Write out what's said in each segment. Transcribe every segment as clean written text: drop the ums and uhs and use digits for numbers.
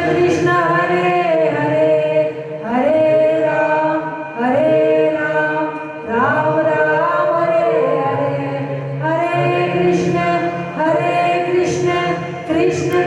कृष्ण हरे हरे हरे राम राम राम हरे हरे हरे कृष्ण कृष्ण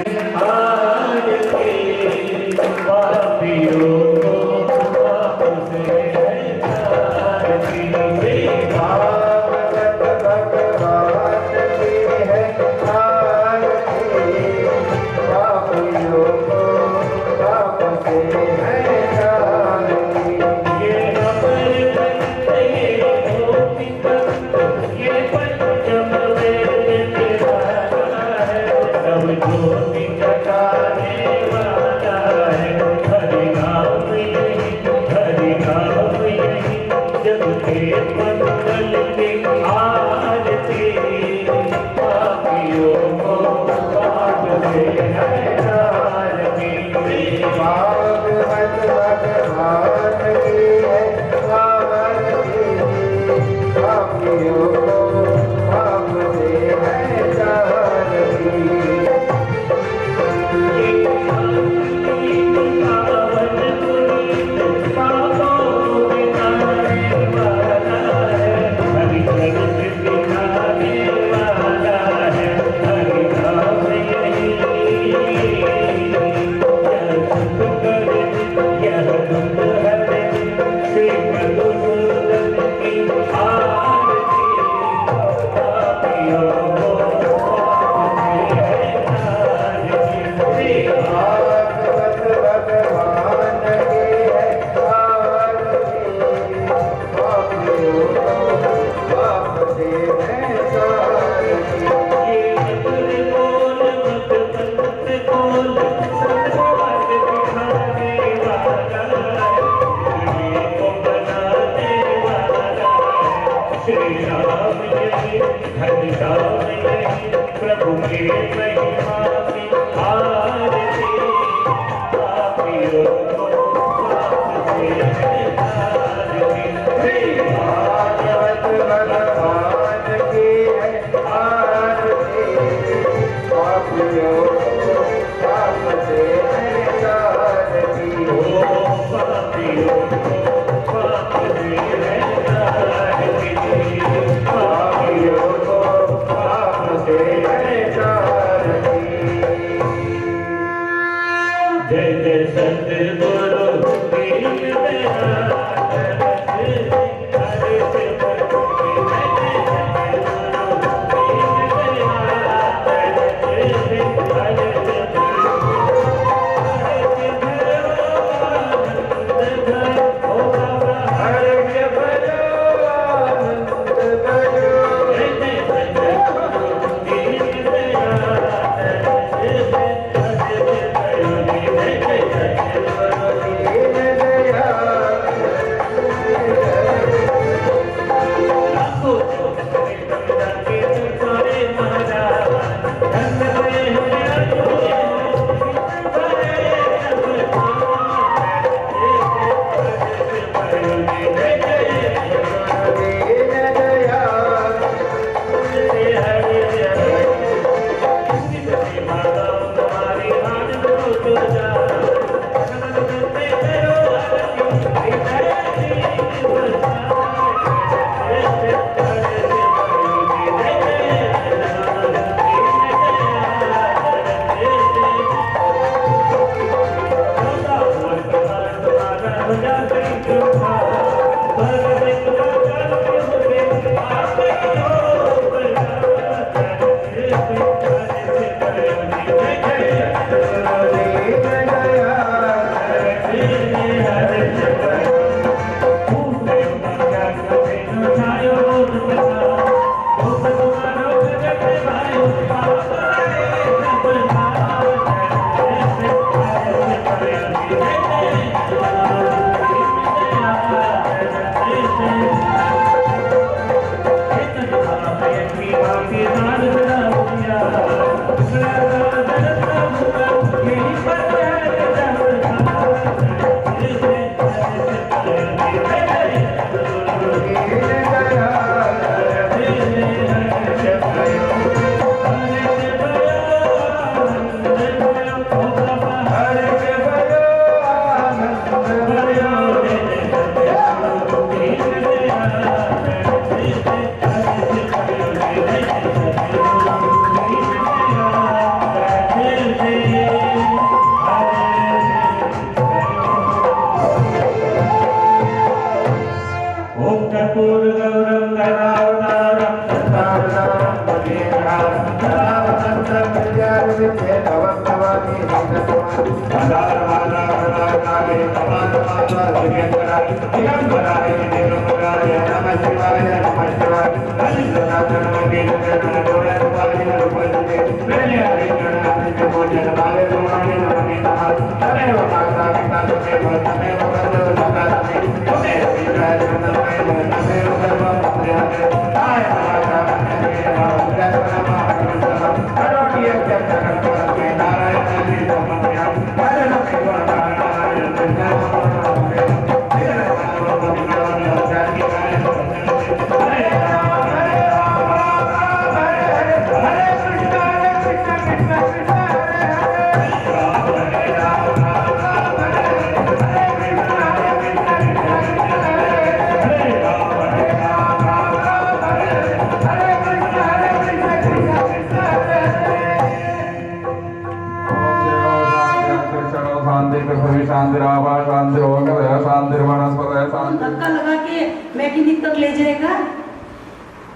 धक्का लगा के मैकेनिक तक ले जाएगा।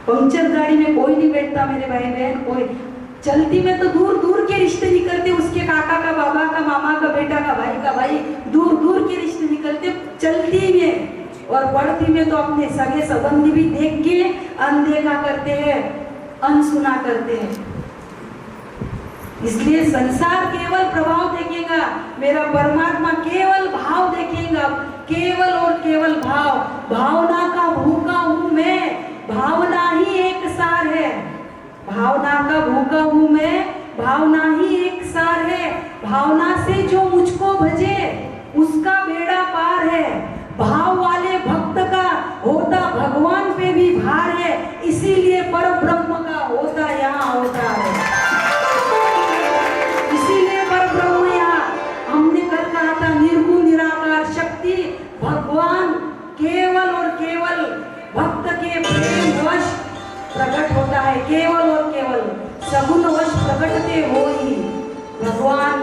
पंक्चर गाड़ी में कोई नहीं बैठता मेरे भाई बहन, कोई चलती में तो दूर दूर के रिश्ते निकलते, उसके काका का, बाबा का, मामा का, बेटा का भाई दूर दूर के रिश्ते निकलते चलती में। और बढ़ती में तो अपने सगे संबंधी भी देख के अनदेखा करते हैं, अनसुना करते हैं। इसलिए संसार केवल प्रभाव देखेगा, मेरा परमात्मा केवल भाव देखेगा, केवल और केवल भाव। भावना का भूखा हूँ मैं, भावना ही एक सार है। भावना का भूखा हूँ मैं, भावना ही एक सार है। भावना से जो मुझको भजे उसका बेड़ा पार है। भाव वाले भक्त का होता भगवान पे भी भार है, इसीलिए पर ब्रह्म का होता यहाँ होता है। इसीलिए पर ब्रह्म यहाँ, हमने कल कहा था निर्गुण निराकार शक्ति भगवान केवल और केवल भक्त के प्रेम वश प्रकट होता है। केवल और केवल सगुण वश प्रकटते हो ही भगवान,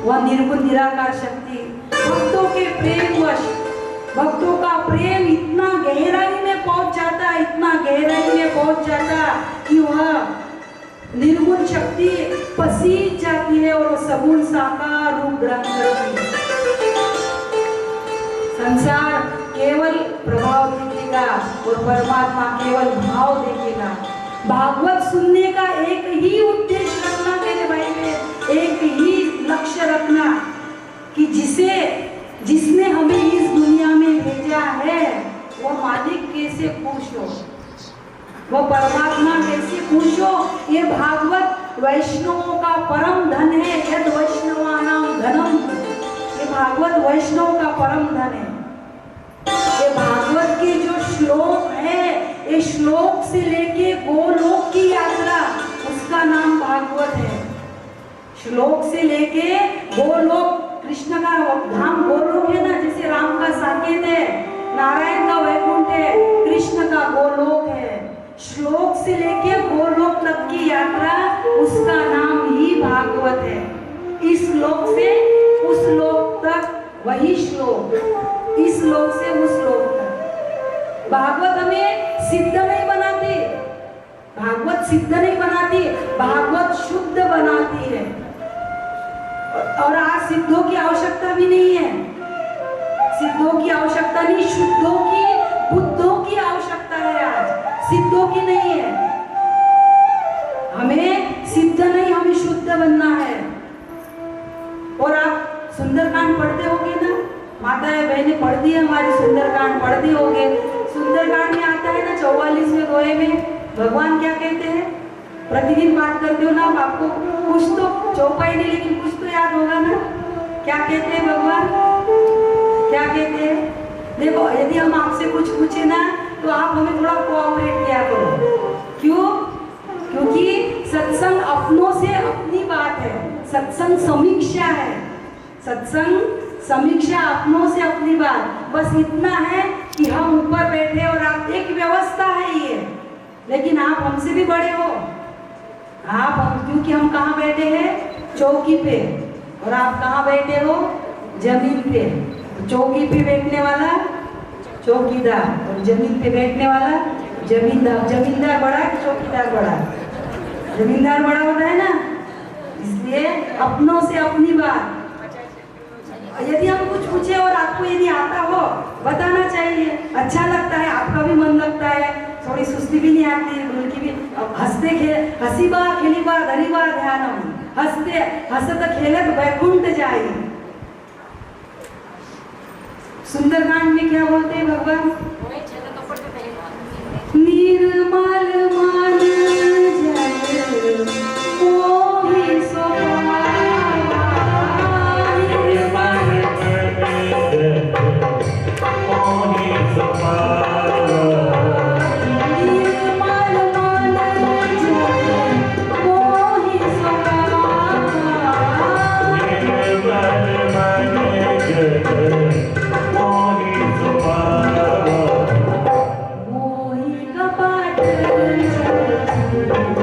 वह निर्गुण निराकार शक्ति भक्तों के प्रेम वश, भक्तों का प्रेम इतना गहराई में पहुंच जाता, इतना गहराई में पहुंच जाता कि वह निर्गुण शक्ति पसीज जाती है और सगुण साकार रूप ग्रहण करती है। संसार केवल प्रभाव देखेगा और परमात्मा केवल भाव देखेगा। भागवत सुनने का एक ही उद्देश्य रखना मेरे भाई में, एक ही लक्ष्य रखना कि जिसने हमें इस दुनिया में भेजा है वो मालिक कैसे खुश हो, वो परमात्मा कैसे खुश हो। ये भागवत वैष्णवों का परम धन है। यद वैष्णवानाम धनम, ये भागवत वैष्णव का परम धन है। ये भागवत के जो श्लोक है, ये श्लोक से लेके गोलोक की यात्रा, उसका नाम भागवत है। श्लोक से लेके गोलोक, कृष्ण का धाम गोलोक है ना, जैसे राम का साकेत है, नारायण का वैकुंठ है, कृष्ण का गोलोक है। श्लोक से लेके गोलोक तक की यात्रा, उसका नाम ही भागवत है। इस श्लोक से उस श्लोक तक वही श्लोक, इस श्लोक से उस श्लोक तक। भागवत हमें सिद्ध नहीं बनाती, भागवत सिद्ध नहीं बनाती, भागवत शुद्ध बनाती है। और आज सिद्धों की आवश्यकता भी नहीं है, सिद्धों की आवश्यकता नहीं, शुद्धों की, बुद्धों की आवश्यकता है आज, सिद्धों की नहीं है। हमें सिद्ध नहीं, हमें शुद्ध बनना है। और आप सुंदरकांड पढ़ते होंगे ना, माताएं बहनें पढ़ती है हमारी, सुंदरकांड पढ़ते होंगे। सुंदरकांड में आता है ना 44वें दोहे में भगवान क्या कहते हैं? प्रतिदिन पाठ करते हो ना आपको कुछ तो चौपाई नहीं, लेकिन कुछ तो याद होगा ना। क्या कहते हैं भगवान, क्या कहते हैं? देखो, यदि हम आपसे कुछ पूछे ना तो आप हमें थोड़ा कोऑपरेट किया करो। क्यों? क्योंकि सत्संग अपनों से अपनी बात है, सत्संग समीक्षा है, सत्संग समीक्षा अपनों से अपनी बात। बस इतना है कि हम ऊपर बैठे और आप, एक व्यवस्था है ये, लेकिन आप हमसे भी बड़े हो। आप क्योंकि हम कहाँ बैठे हैं? चौकी पे, और आप कहाँ बैठे हो? जमीन पे। चौकी पे बैठने वाला चौकीदार और जमीन पे बैठने वाला जमींदार। जमींदार बड़ा कि चौकीदार बड़ा? जमींदार बड़ा होता है ना, इसलिए इसलिए अपनों से अपनी बात, यदि हम कुछ पूछे और आपको यदि आता हो बताना चाहिए। अच्छा लगता है, आपका भी मन लगता है, थोड़ी सुस्ती भी नहीं आती है, उनकी भी हंसते हसीबा खेलीबा धरीबा ध्यानम, हंसते हंसत खेलत वैकुंठ जाई। सुंदरकांड में क्या बोलते हैं भगवान? निर्मल मन जल मोहि सो पावा, निर्मल मोहि सो पावा, निर्मल मन जल मोहि सो पावा, निर्मल मन जल मोहि सो पावा, मोहि कपट मोहि कपट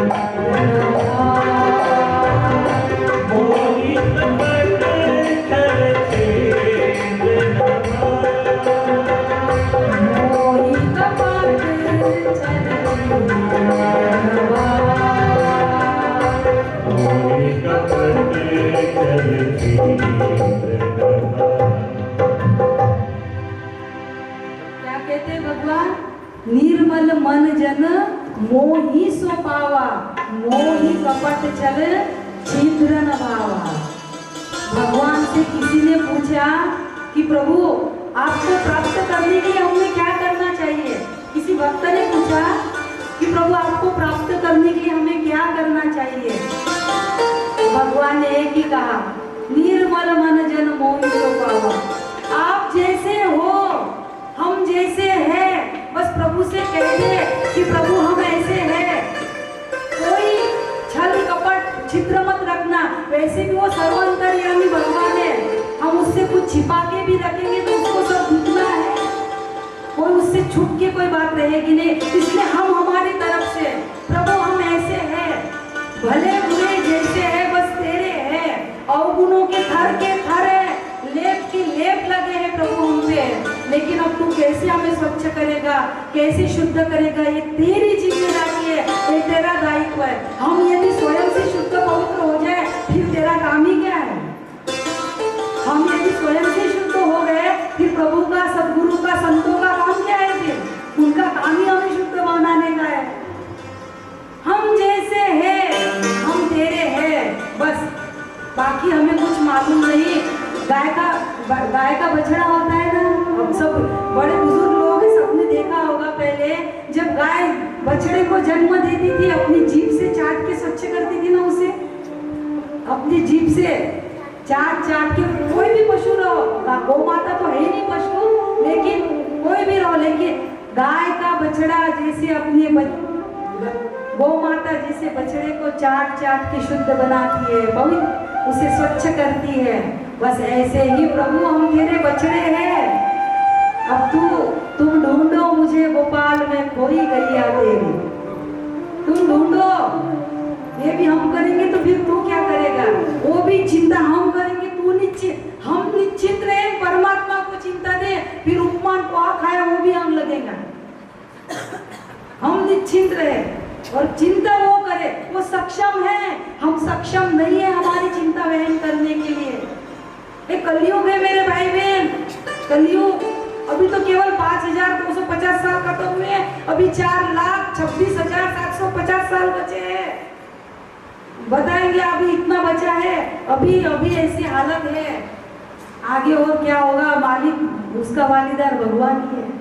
चल मोहि कपट मोहि कपट क्या कहते हैं भगवान? निर्मल मन जन मोहि सो पावा, मोहि कपट चल छिद्र न भावा। भगवान से किसी ने पूछा कि प्रभु आपको प्राप्त करने के लिए हमें क्या करना चाहिए? किसी भक्त ने पूछा कि प्रभु आपको प्राप्त करने के लिए हमें क्या करना चाहिए? भगवान ने एक ही कहा, निर्मल मन जन मोहि सो पावा। आप जैसे हो, हम जैसे हैं, बस प्रभु से कह दे कि प्रभु हम ऐसे हैं। कोई छल कपट छिद्र मत रखना, वैसे भी वो सर्वांतर्यामी भगवान है, हम उससे कुछ छिपा के भी रखेंगे तो उसको सब दिखना है, कोई उससे छुप के कोई बात रहेगी नहीं। इसलिए हम हमारी तरफ से प्रभु हम ऐसे हैं, भले बुरे जैसे है बस तेरे हैं, अवगुणों के थर है, लेप के लेप लगे हैं प्रभु हम पे, लेकिन अब तू कैसे हमें स्वच्छ करेगा, कैसे शुद्ध करेगा, ये तेरी जिम्मेदारी है, ये तेरा दायित्व है। हम यदि स्वयं से शुद्ध पवित्र हो जाए फिर तेरा काम ही क्या है? हम यदि स्वयं से शुद्ध हो गए फिर प्रभु का, सदगुरु का, संतों का काम क्या है? फिर उनका काम ही हमें शुद्ध बनाने का है। हम जैसे हैं, हम तेरे हैं, बस बाकी हमें कुछ मालूम नहीं। गाय का बछड़ा होता है ना, हम सब बड़े बुजुर्ग लोग हैं, सबने देखा होगा पहले जब गाय बछड़े को जन्म देती थी अपनी जीभ से चाट के स्वच्छ करती थी ना उसे, अपनी जीभ से चाट के। कोई भी पशु रहो, गौ माता तो है ही नहीं पशु, लेकिन कोई भी रहो, लेकिन गाय का बछड़ा जैसे अपने गौ माता जैसे बछड़े को चाट के शुद्ध बनाती है, पवित्र उसे स्वच्छ करती है, बस ऐसे ही प्रभु हम तेरे बछड़े हैं। अब तुम ढूंढो मुझे गोपाल में खोई गैया तेरी, तुम ढूंढो, ये भी हम करेंगे तो फिर तू क्या करेगा? वो भी चिंता हम करेंगे, तू निश्चित, हम निश्चित रहे, परमात्मा को चिंता दे, फिर उपमान को खाया वो भी हम लगेगा। हम निश्चिंत रहे और चिंता वो करे, वो सक्षम है, हम सक्षम नहीं है हमारी चिंता वहन करने के लिए। एक कलयुग है मेरे भाई बहन, कलयुग। अभी तो केवल 5250 साल खत्म हुए हैं, अभी 4,26,750 साल बचे हैं। बताएंगे अभी इतना बचा है, अभी ऐसी हालत है, आगे और क्या होगा? मालिक उसका वालिदार भगवान ही है।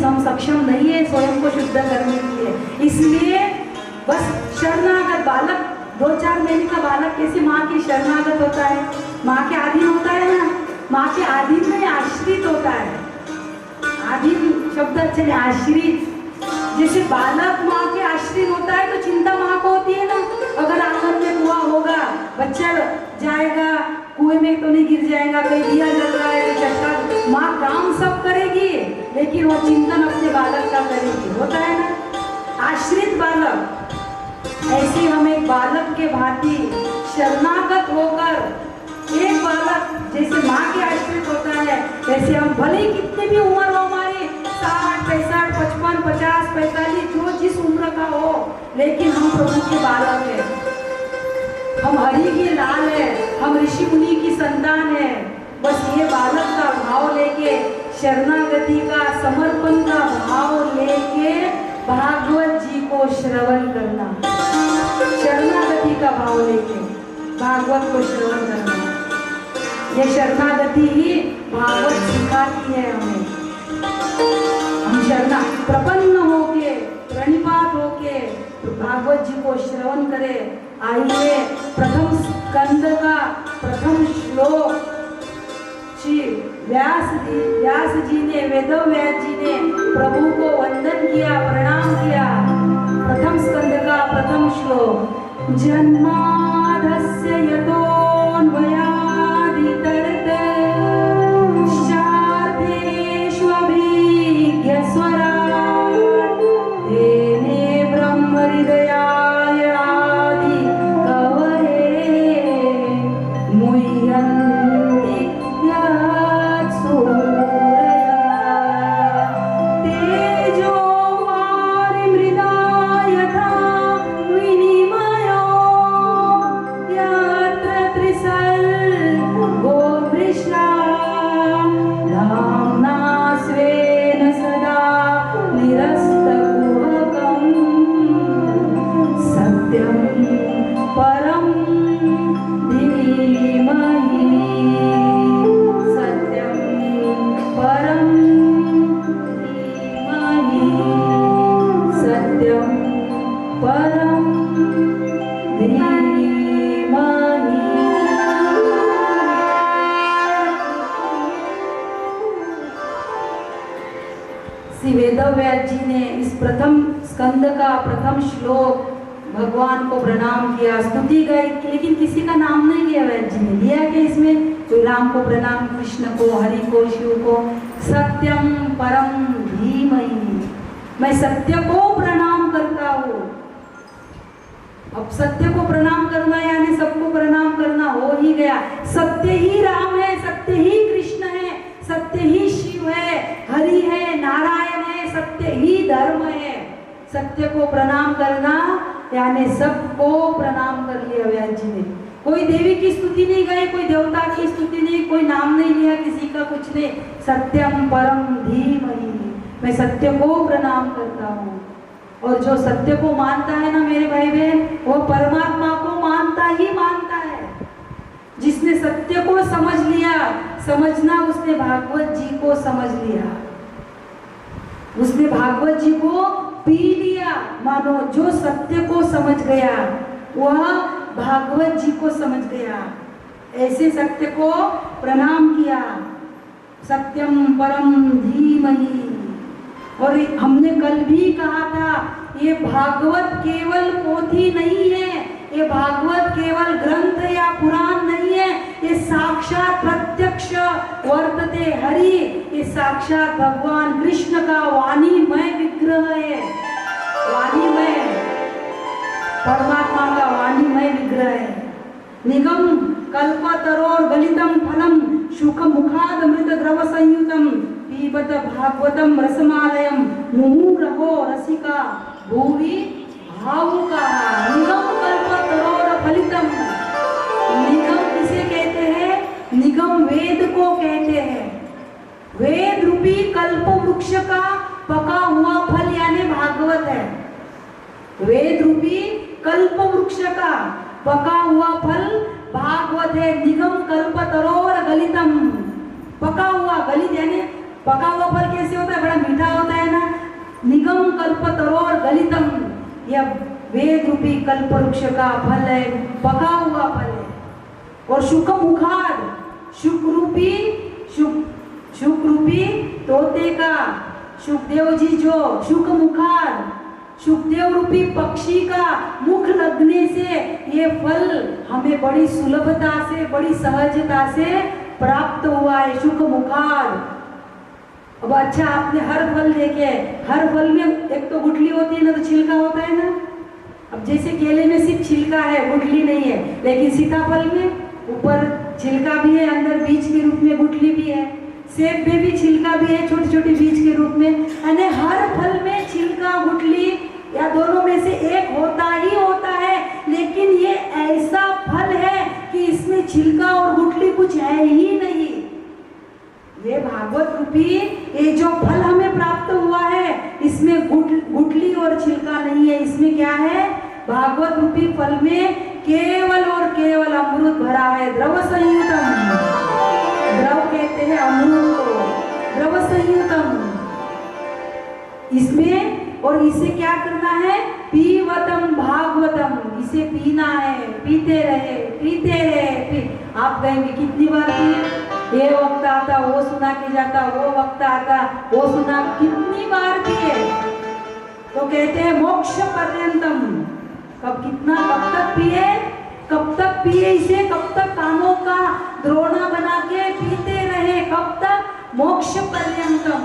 हम सक्षम नहीं है स्वयं को शुद्ध करने के लिए। इसलिए बस शरणागत बालक, 2-4 महीने का बालक कैसे माँ की शरणागत होता है, माँ के अधीन होता है ना, माँ के अधीन में आश्रित होता है। अधीन शब्द अच्छे नहीं, आश्रित। जैसे बालक माँ के आश्रित होता है तो चिंता माँ को होती है ना, अगर आंगन में कुआं होगा, बच्चा जाएगा, कुएं में तो नहीं गिर जाएगा, कहीं दिया जल रहा है तो चक्कर, माँ काम सब करेगी लेकिन वो चिंतन अपने बालक का करेगी, होता है ना, आश्रित बालक। ऐसे हम एक बालक के भांति शरणागत होकर, एक बालक जैसे माँ के आश्रित होता है, वैसे हम भले ही कितनी भी उम्र हो हमारी, 60, 65, 55, 50, 45, जो जिस उम्र का हो, लेकिन हम प्रभु के बालक हैं। हम हरि की लाल है, हम ऋषि मुनि की संतान है। बस ये बालक का भाव लेके, शरणागति का, समर्पण का भाव लेके भागवत जी को श्रवण करना, शरणागति का भाव लेके भागवत को श्रवण करना। ये शरणागति ही भागवत सिखाती है हमें। हम शरणा प्रपन्न होके, प्रणिपात होके भागवत जी को श्रवण करें। आइए प्रथम स्कंद का प्रथम श्लोक श्री व्यास जी ने, वेदव्यास जी ने प्रभु को वंदन किया, प्रणाम किया। प्रथम स्कंद का प्रथम श्लोक, जन्माद्यस्य यतोऽन्वयादितरतश्चार्थेष्वभिज्ञस्वराट् तेने ब्रह्महृदयाय आदि कवये मुह्यन्ति वेदव्यास जी ने इस प्रथम स्कंद का प्रथम श्लोक भगवान को प्रणाम किया, स्तुति गाई, लेकिन किसी का नाम नहीं लिया व्यास जी ने। लिया कि इसमें कोई राम को प्रणाम, कृष्ण को, हरि को, शिव को। सत्यम परम धीमहि, मैं सत्य को प्रणाम करता हूँ। अब सत्य को प्रणाम करना यानी सबको प्रणाम करना हो ही गया। सत्य ही राम है, सत्य ही कृष्ण है, सत्य ही शिव है, हरि है, नारायण है, सत्य ही धर्म है। सत्य को प्रणाम करना यानी सबको प्रणाम कर लिया व्यास जी ने। कोई देवी की स्तुति नहीं गाई, कोई देवता की स्तुति नहीं, कोई नाम नहीं लिया किसी का, कुछ नहीं। सत्यम परम धीमहि, मैं सत्य को प्रणाम करता हूँ। और जो सत्य को मानता है ना मेरे भाई बहन, वो परमात्मा को मानता ही मानता है। जिसने सत्य को समझ लिया, समझना उसने भागवत जी को समझ लिया, उसने भागवत जी को पी लिया। मानो जो सत्य को समझ गया वह भागवत जी को समझ गया। ऐसे सत्य को प्रणाम किया, सत्यम परम धीमहि। और हमने कल भी कहा था, ये भागवत केवल पोथी नहीं है, ये भागवत केवल ग्रंथ या पुराण नहीं है, ये साक्षात प्रत्यक्ष वर्तते हरि, ये साक्षात भगवान कृष्ण का वाणीमय विग्रह है। वाणीमय, परमात्मा का वाणीमय विग्रह है। निगम कल्पतरोर गलितम फलम शुक मुखाद अमृत द्रव संयुतम पीबत भागवतम रसमालयम मुहुरहो रसिका भूवि भावुका। निगम कल्पतरोर फलितम, निगम किसे कहते हैं? निगम वेद को कहते हैं। वेद रूपी कल्प वृक्ष का पका हुआ फल यानी भागवत है। वेद रूपी कल्प वृक्ष का पका हुआ फल भागवत है। निगम कल्पतरोर गलितम, पका हुआ, गलित यानी पका हुआ फल कैसे होता है? बड़ा मीठा होता है ना। निगम कल्पतरोर गलितम, यह वेद रूपी कल्प वृक्ष का फल है, पका हुआ फल है। और शुक मुखाद, शुक रूपी तोते का, शुकदेव जी जो शुक मुखाद, शुकदेव रूपी पक्षी का मुख लगने से ये फल हमें बड़ी सुलभता से, बड़ी सहजता से प्राप्त हुआ है। शुक मुखाद। अब अच्छा, आपने हर फल देखे, हर फल में एक तो गुठली होती है ना, तो छिलका होता है ना। अब जैसे केले में सिर्फ छिलका है, गुठली नहीं है, लेकिन सीताफल में ऊपर छिलका भी है, अंदर बीज के रूप में गुठली भी है। सेब में भी छिलका भी है, छोटे छोटे बीज के रूप में। यानी हर फल में छिलका, गुठली या दोनों में से एक होता ही होता है। लेकिन लेकिन ये ऐसा फल है कि इसमें छिलका और गुठली कुछ है ही नहीं। ये भागवत रूपी ये जो फल हमें प्राप्त हुआ है इसमें गुठली और छिलका नहीं है। इसमें क्या है? भागवत रूपी फल में केवल और केवल अमृत भरा है। द्रव संयुतम, द्रव कहते हैं अमृत को, द्रव संयुतम इसमें। और इसे क्या करना है? पीवतम भागवतम, इसे पीना है, पीते रहे पीते रहे। आप कहेंगे कितनी बार पिए? ये वक्त आता वो सुना के जाता, वो वक्त आता वो सुना, कितनी बार पिए? तो कहते हैं मोक्ष पर्यंतम। कब कितना, कब तक पिए? कब तक पिए इसे? कब तक कानों का द्रोणा बना के पीते रहे? कब तक? मोक्ष पर्यंतम।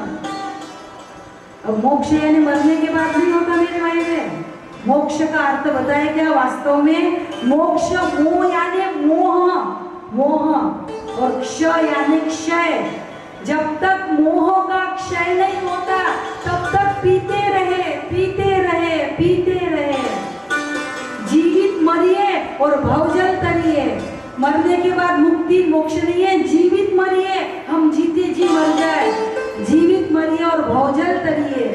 अब मोक्ष यानी मरने के बाद नहीं होता मेरे भाई में। मोक्ष का अर्थ बताया क्या वास्तव में? मोक्ष मोह यानी मोह, मोह, और क्षय यानी क्षय। जब तक मोह का क्षय नहीं होता तब तक पीते रहे पीते रहे पीते रहे। जीवित मरिए और भवजल तरिए। मरने के बाद मुक्ति मोक्ष नहीं है। जीवित मरिए, हम जीते जी मर जाए, जीवित मरिए और भवजल तरिए।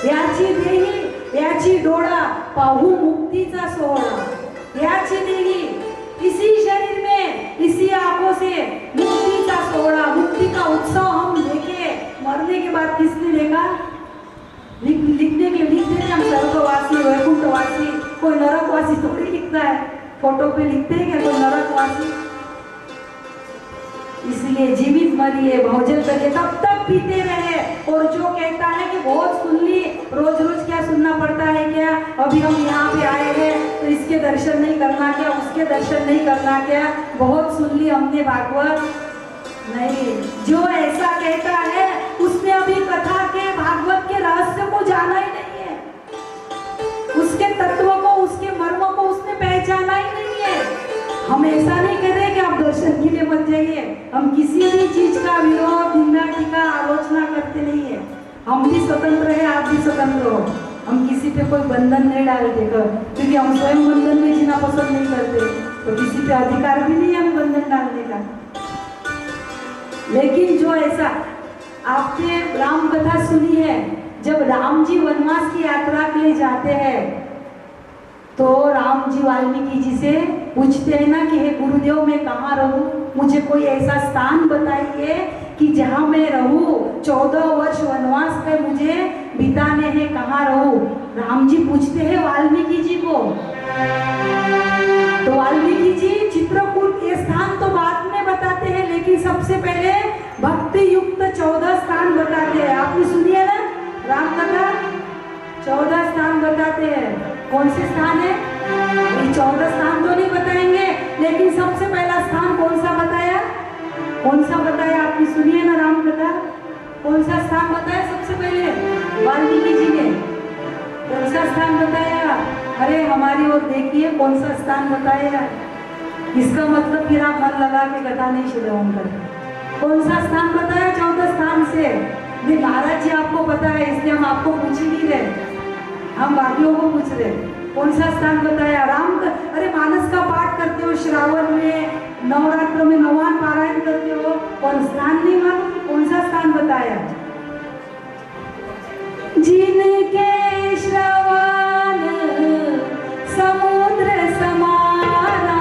याची देही याची डोळा पाहू मुक्तीचा सोहळा। याची देही, इसी शरीर में इसी आंखों से मुक्ति का सोहळा, मुक्ति का उत्सव हम देखे। मरने के बाद किसने देखा? लिखने के लिए लिखते हैं हम स्वर्गवासी वैकुंठवासी, कोई नरकवासी थोड़ी लिखता है। फोटो पे लिखते हैं क्या कोई नरकवासी? इसलिए जीवित मरिए भवजल करिए, तब तक पीते रहे। और जो कहता है कि बहुत सुन ली, रोज रोज क्या सुनना पड़ता है क्या? अभी हम यहाँ पे आए हैं तो इसके दर्शन नहीं करना क्या? उसके दर्शन नहीं करना क्या? बहुत सुन ली हमने भागवत। नहीं, जो ऐसा कहता है उसने अभी कथा के भागवत के रहस्य को जाना ही नहीं है, उसके तत्व को, उसके मर्म को उसने पहचाना ही नहीं है। हम ऐसा नहीं कर रहे कि आप दर्शन के लिए मत जाइए। हम किसी भी चीज का विरोध, निंदा, टीका, आलोचना करते नहीं है। हम भी स्वतंत्र है, आप भी स्वतंत्र हो। हम किसी पे कोई बंधन नहीं डालते, क्योंकि हम स्वयं बंधन में जीना पसंद नहीं करते, तो किसी पे अधिकार भी नहीं है हमें बंधन डालने का। लेकिन जो ऐसा, आपने राम कथा सुनी है, जब राम जी वनवास की यात्रा के लिए जाते हैं तो राम जी वाल्मीकि जी से पूछते हैं ना कि हे गुरुदेव मैं कहाँ रहूं, मुझे कोई ऐसा स्थान बताइए कि जहाँ मैं रहूं। 14 वर्ष वनवास में मुझे बिताने हैं, कहाँ रहूं? राम जी पूछते हैं वाल्मीकि जी को। तो वाल्मीकि जी चित्रकूट ये स्थान तो बाद में बताते हैं, लेकिन सबसे पहले भक्ति युक्त 14 स्थान बताते हैं। आपने सुनी है ना राम कथा? 14 स्थान बताते हैं। कौन से स्थान है? 14 स्थान तो नहीं बताएंगे, लेकिन सबसे पहला स्थान कौन सा बताया? कौन सा बताया? आपने सुनी है ना राम कथा? कौन सा स्थान बताया सबसे पहले वाल्मीकि जी ने? कौन सा स्थान बताया? अरे हमारी ओर देखिए, कौन सा स्थान बताया? इसका मतलब फिर आप मन लगा के कथा नहीं श्रवण करते। कौन सा स्थान बताया? 14 स्थान से। महाराज जी आपको पता है, इसलिए हम आपको पूछ ही नहीं रहे, हम बाकियों को पूछ रहे। कौन सा स्थान बताया? राम का, अरे मानस का पाठ करते हो, श्रावण में नवरात्र में नवान पारायण करते हो, कौन स्थान नहीं मालूम? कौन सा स्थान बताया? जिनके श्रवण समुद्र समाना,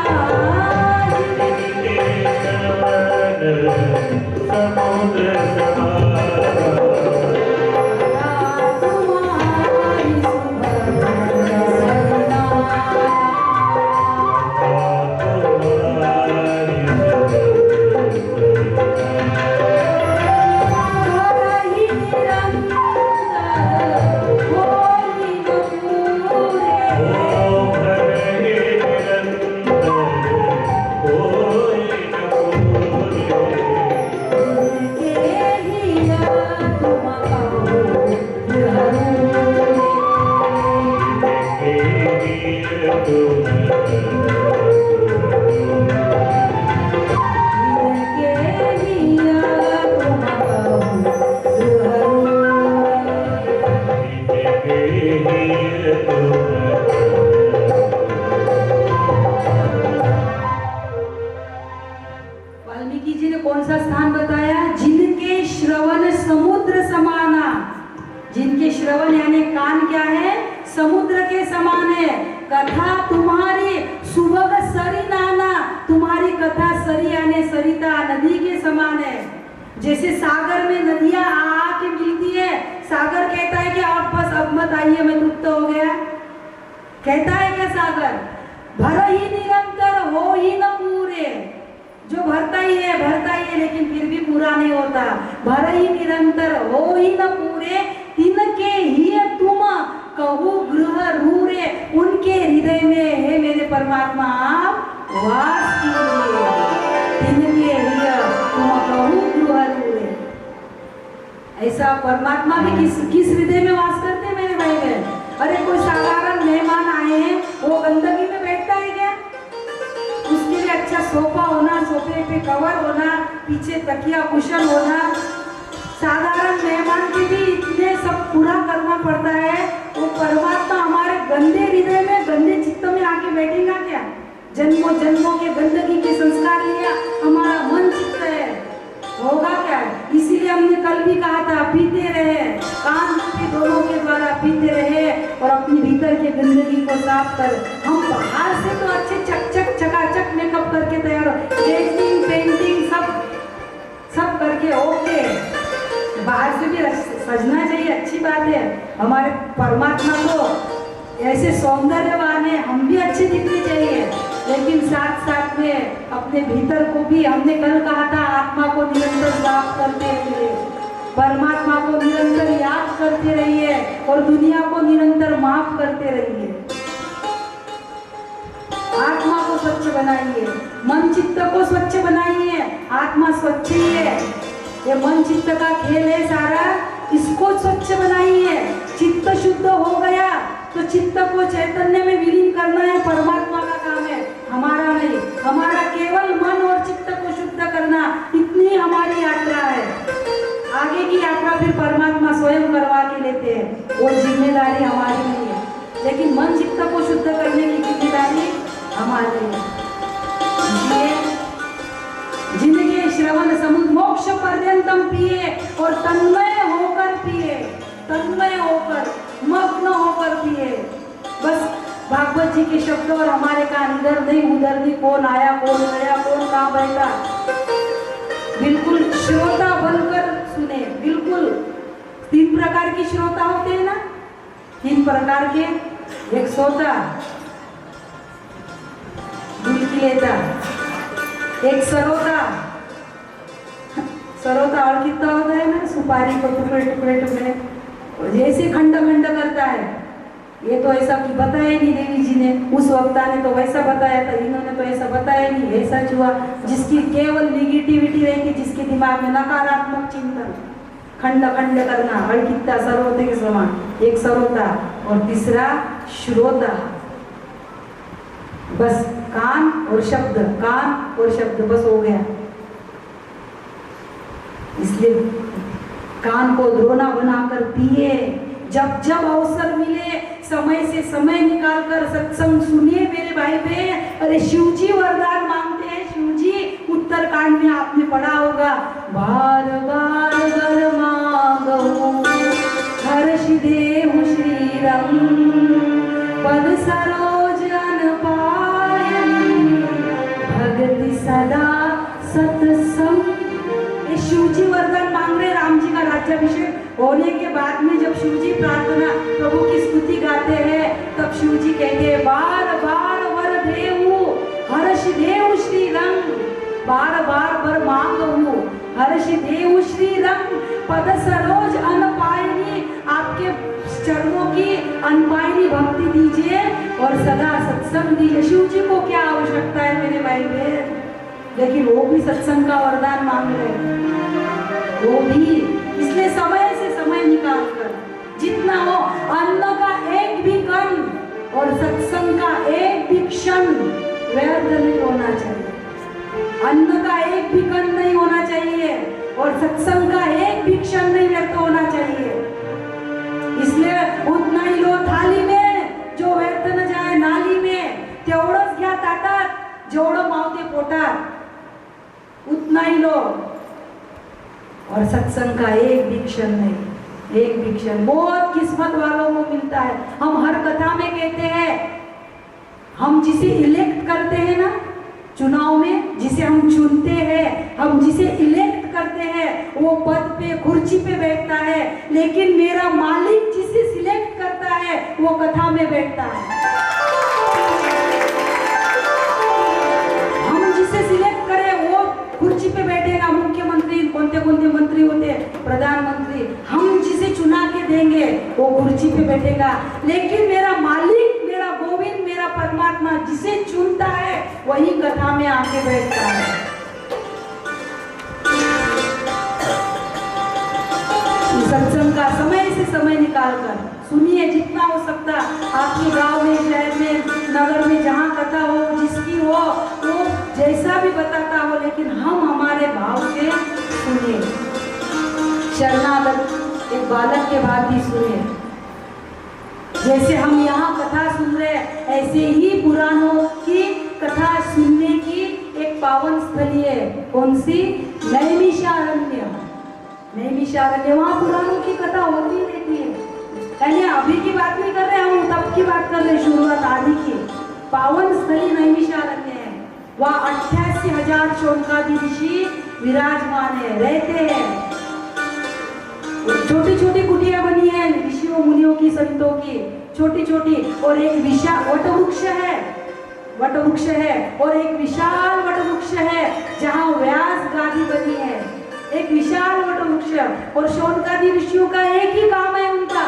जिनके श्रवण समुद्र समाना, Oh कौन सा स्थान बताया? जिनके श्रवण समुद्र समाना। जिनके श्रवण यानी कान क्या है? समुद्र के समान है। कथा तुम्हारी सुबह सरी नाना, तुम्हारी कथा सरी यानी सरिता नदी के समान है। जैसे सागर में नदियां आ के मिलती है, सागर कहता है कि आप बस अब मत आइए, मैं तृप्त हो गया, कहता है क्या सागर? भर ही निरंतर हो ही न पूरे, जो भरता ही है लेकिन फिर भी पूरा नहीं होता। भर ही निरंतर हो ही न पूरे, तिनके ही तुम कहू गृह रूरे, उनके हृदय में है मेरे परमात्मा आप वास कीजिए। तिनके ही तुम कहू गृह रूरे, ऐसा परमात्मा भी किस हृदय में वास करते हैं मेरे भाई बहन? अरे कोई साधारण मेहमान आए हैं, वो गंदगी में बैठता है क्या? उसके लिए अच्छा सोफा होना, सोफे पे कवर होना, पीछे तकिया कुशन होना, साधारण मेहमान के भी इतने सब पूरा करना पड़ता है। वो परमात्मा हमारे गंदे हृदय में, गंदे चित्त में आके बैठेगा क्या? जन्मों जन्मों के गंदगी के संस्कार लिया हमारा मन चित्त है, होगा क्या? इसीलिए हमने कल भी कहा था, पीते रहे, कान के दोनों के द्वारा पीते रहे और अपनी भीतर के गंदगी को साफ कर। हम बाहर से तो अच्छे चक चकाचक मेकअप करके तैयार हो, पेंटिंग सब करके ओके, बाहर से भी सजना चाहिए, अच्छी बात है। हमारे परमात्मा को ऐसे सौंदर्यवान है, हम भी अच्छे दिखने चाहिए, लेकिन साथ साथ में अपने भीतर को भी, हमने कल कहा था, आत्मा को निरंतर साफ करते रहिए, परमात्मा को निरंतर याद करते रहिए और दुनिया को निरंतर माफ करते रहिए। आत्मा को स्वच्छ बनाइए, मन चित्त को स्वच्छ बनाइए। आत्मा स्वच्छ ही है, ये मन चित्त का खेल है सारा, इसको स्वच्छ बनाइए। चित्त शुद्ध हो गया तो चित्त को चैतन्य में विलीन करना है, परमात्मा का काम है, हमारा नहीं। हमारा केवल मन और चित्त को शुद्ध करना, इतनी हमारी यात्रा है। आगे की यात्रा फिर परमात्मा स्वयं करवा के लेते हैं, वो जिम्मेदारी हमारी नहीं है, लेकिन मन चित्त को शुद्ध करने की जिम्मेदारी हमारी है। जिंदगी श्रवण समुद्र मोक्ष पर्यंतम पिए और तन्मय होकर पिए, तन्मय होकर, मग्न होकर पिए। बस भागवत जी के शब्द और हमारे कान इधर नहीं उधर नहीं, कौन आया कौन गया कौन कहाँ बैठा, बिल्कुल श्रोता बनकर सुने। बिल्कुल 3 प्रकार की श्रोता होते हैं ना, 3 प्रकार के, एक श्रोता दिल की लेता, एक सरोता, सरोता और कितना होता है ना, सुपारी को टुकड़े टुकड़े टुकड़े जैसे खंड खंड करता है। ये तो ऐसा बताया नहीं देवी जी ने, उस वक्ता ने तो वैसा बताया था, इन्होंने तो ऐसा बताया नहीं, ऐसा हुआ। जिसकी केवल निगेटिविटी रहती, जिसके दिमाग में नकारात्मक चिंतन, खंड खंड करना, और कितना सरोते के समान, एक सरोता और तीसरा श्रोता। बस कान और शब्द, कान और शब्द, बस हो गया। इसलिए कान को द्रोणा बनाकर पिए, जब जब अवसर मिले समय से समय निकालकर सत्संग सुनिए मेरे भाई बहन। अरे शिव जी वरदान मांगते हैं, शिव जी उत्तरकांड में आपने पढ़ा होगा, बार बार वर मांगो हर्ष देहु श्रीरंग पद सरोज अनपायनी भक्ति सदा सत्संग। शिव जी वरदान मांग रहे, राम जी का राज्याभिषेक होने के बाद में जब शिव जी प्रार्थना प्रभु की स्तुति गाते हैं, तब शिव जी कहते हैं, बार बार वर देहु हर्ष देहु श्री रंग, बार बार वर मांगहु हर्ष देहु श्री रंग पद सरोज अनपायनी, आपके चरणों की अनपायनी भक्ति दीजिए और सदा सत्संग दीजिए। शिव जी को क्या आवश्यकता है मेरे भाई बहन, लेकिन वो भी सत्संग का वरदान मांग रहे हैं, वो भी। इसलिए समय से समय निकाल कर जितना हो, अन्न का एक भी कण और सत्संग का एक भी क्षण व्यर्थ नहीं होना चाहिए। अन्न का एक भी कण नहीं होना चाहिए और सत्संग का एक भी क्षण नहीं व्यर्थ होना चाहिए। इसलिए उतना ही लो थाली में, जो व्यर्थ न जाए नाली में, तेवढंच घ्या ताटात जेवढं मावते पोटात। उतना ही लो। और सत्संग का एक भी क्षण नहीं, एक भी क्षण बहुत किस्मत वालों को मिलता है। हम हर कथा में कहते हैं, हम जिसे इलेक्ट करते हैं ना चुनाव में, जिसे हम चुनते हैं, हम जिसे इलेक्ट करते हैं, वो पद पे कुर्सी पे बैठता है, लेकिन मेरा मालिक जिसे सिलेक्ट करता है वो कथा में बैठता है। हम जिसे सिलेक्ट करें वो कुर्सी पे बैठेगा। मुख्यमंत्री कौन कौन मंत्री होते हैं, प्रधानमंत्री, हम जिसे चुना के देंगे वो कुर्सी पे बैठेगा। लेकिन मेरा मालिक, मेरा गोविंद, मेरा परमात्मा जिसे चुनता है वही कथा में आके बैठता है। सत्संग का समय से समय निकालकर सुनिए, जितना हो सकता। आपके गांव में, शहर में, नगर में जहाँ कथा हो, जिसकी हो, वो जैसा भी बताता हो, लेकिन हम हमारे भाव से सुनिए। शरणागत एक बालक के बात ही सुनिए। जैसे हम यहाँ कथा सुन रहे हैं, ऐसे ही पुराणों की कथा सुनने की एक पावन स्थली है। कौन सी? नैमिषारण्य। नैमिषारण्य, वहाँ पुराणों की कथा होती रहती है। यानी अभी की बात नहीं कर रहे, हम तब की बात कर रहे, शुरुआत आदि की। पावन स्थली नैमिषारण्य है। वहाँ 88,000 शौनकादि ऋषि विराजमान है, रहते हैं। छोटी छोटी कुटिया बनी है ऋषियों मुनियों की, संतों की, छोटी छोटी। और एक विशाल वटवृक्ष है, वटवृक्ष है, और एक विशाल वटवृक्ष है जहाँ व्यास गादी बनी है। एक विशाल वटवृक्ष। और शौनकादि ऋषियों का एक ही काम है उनका,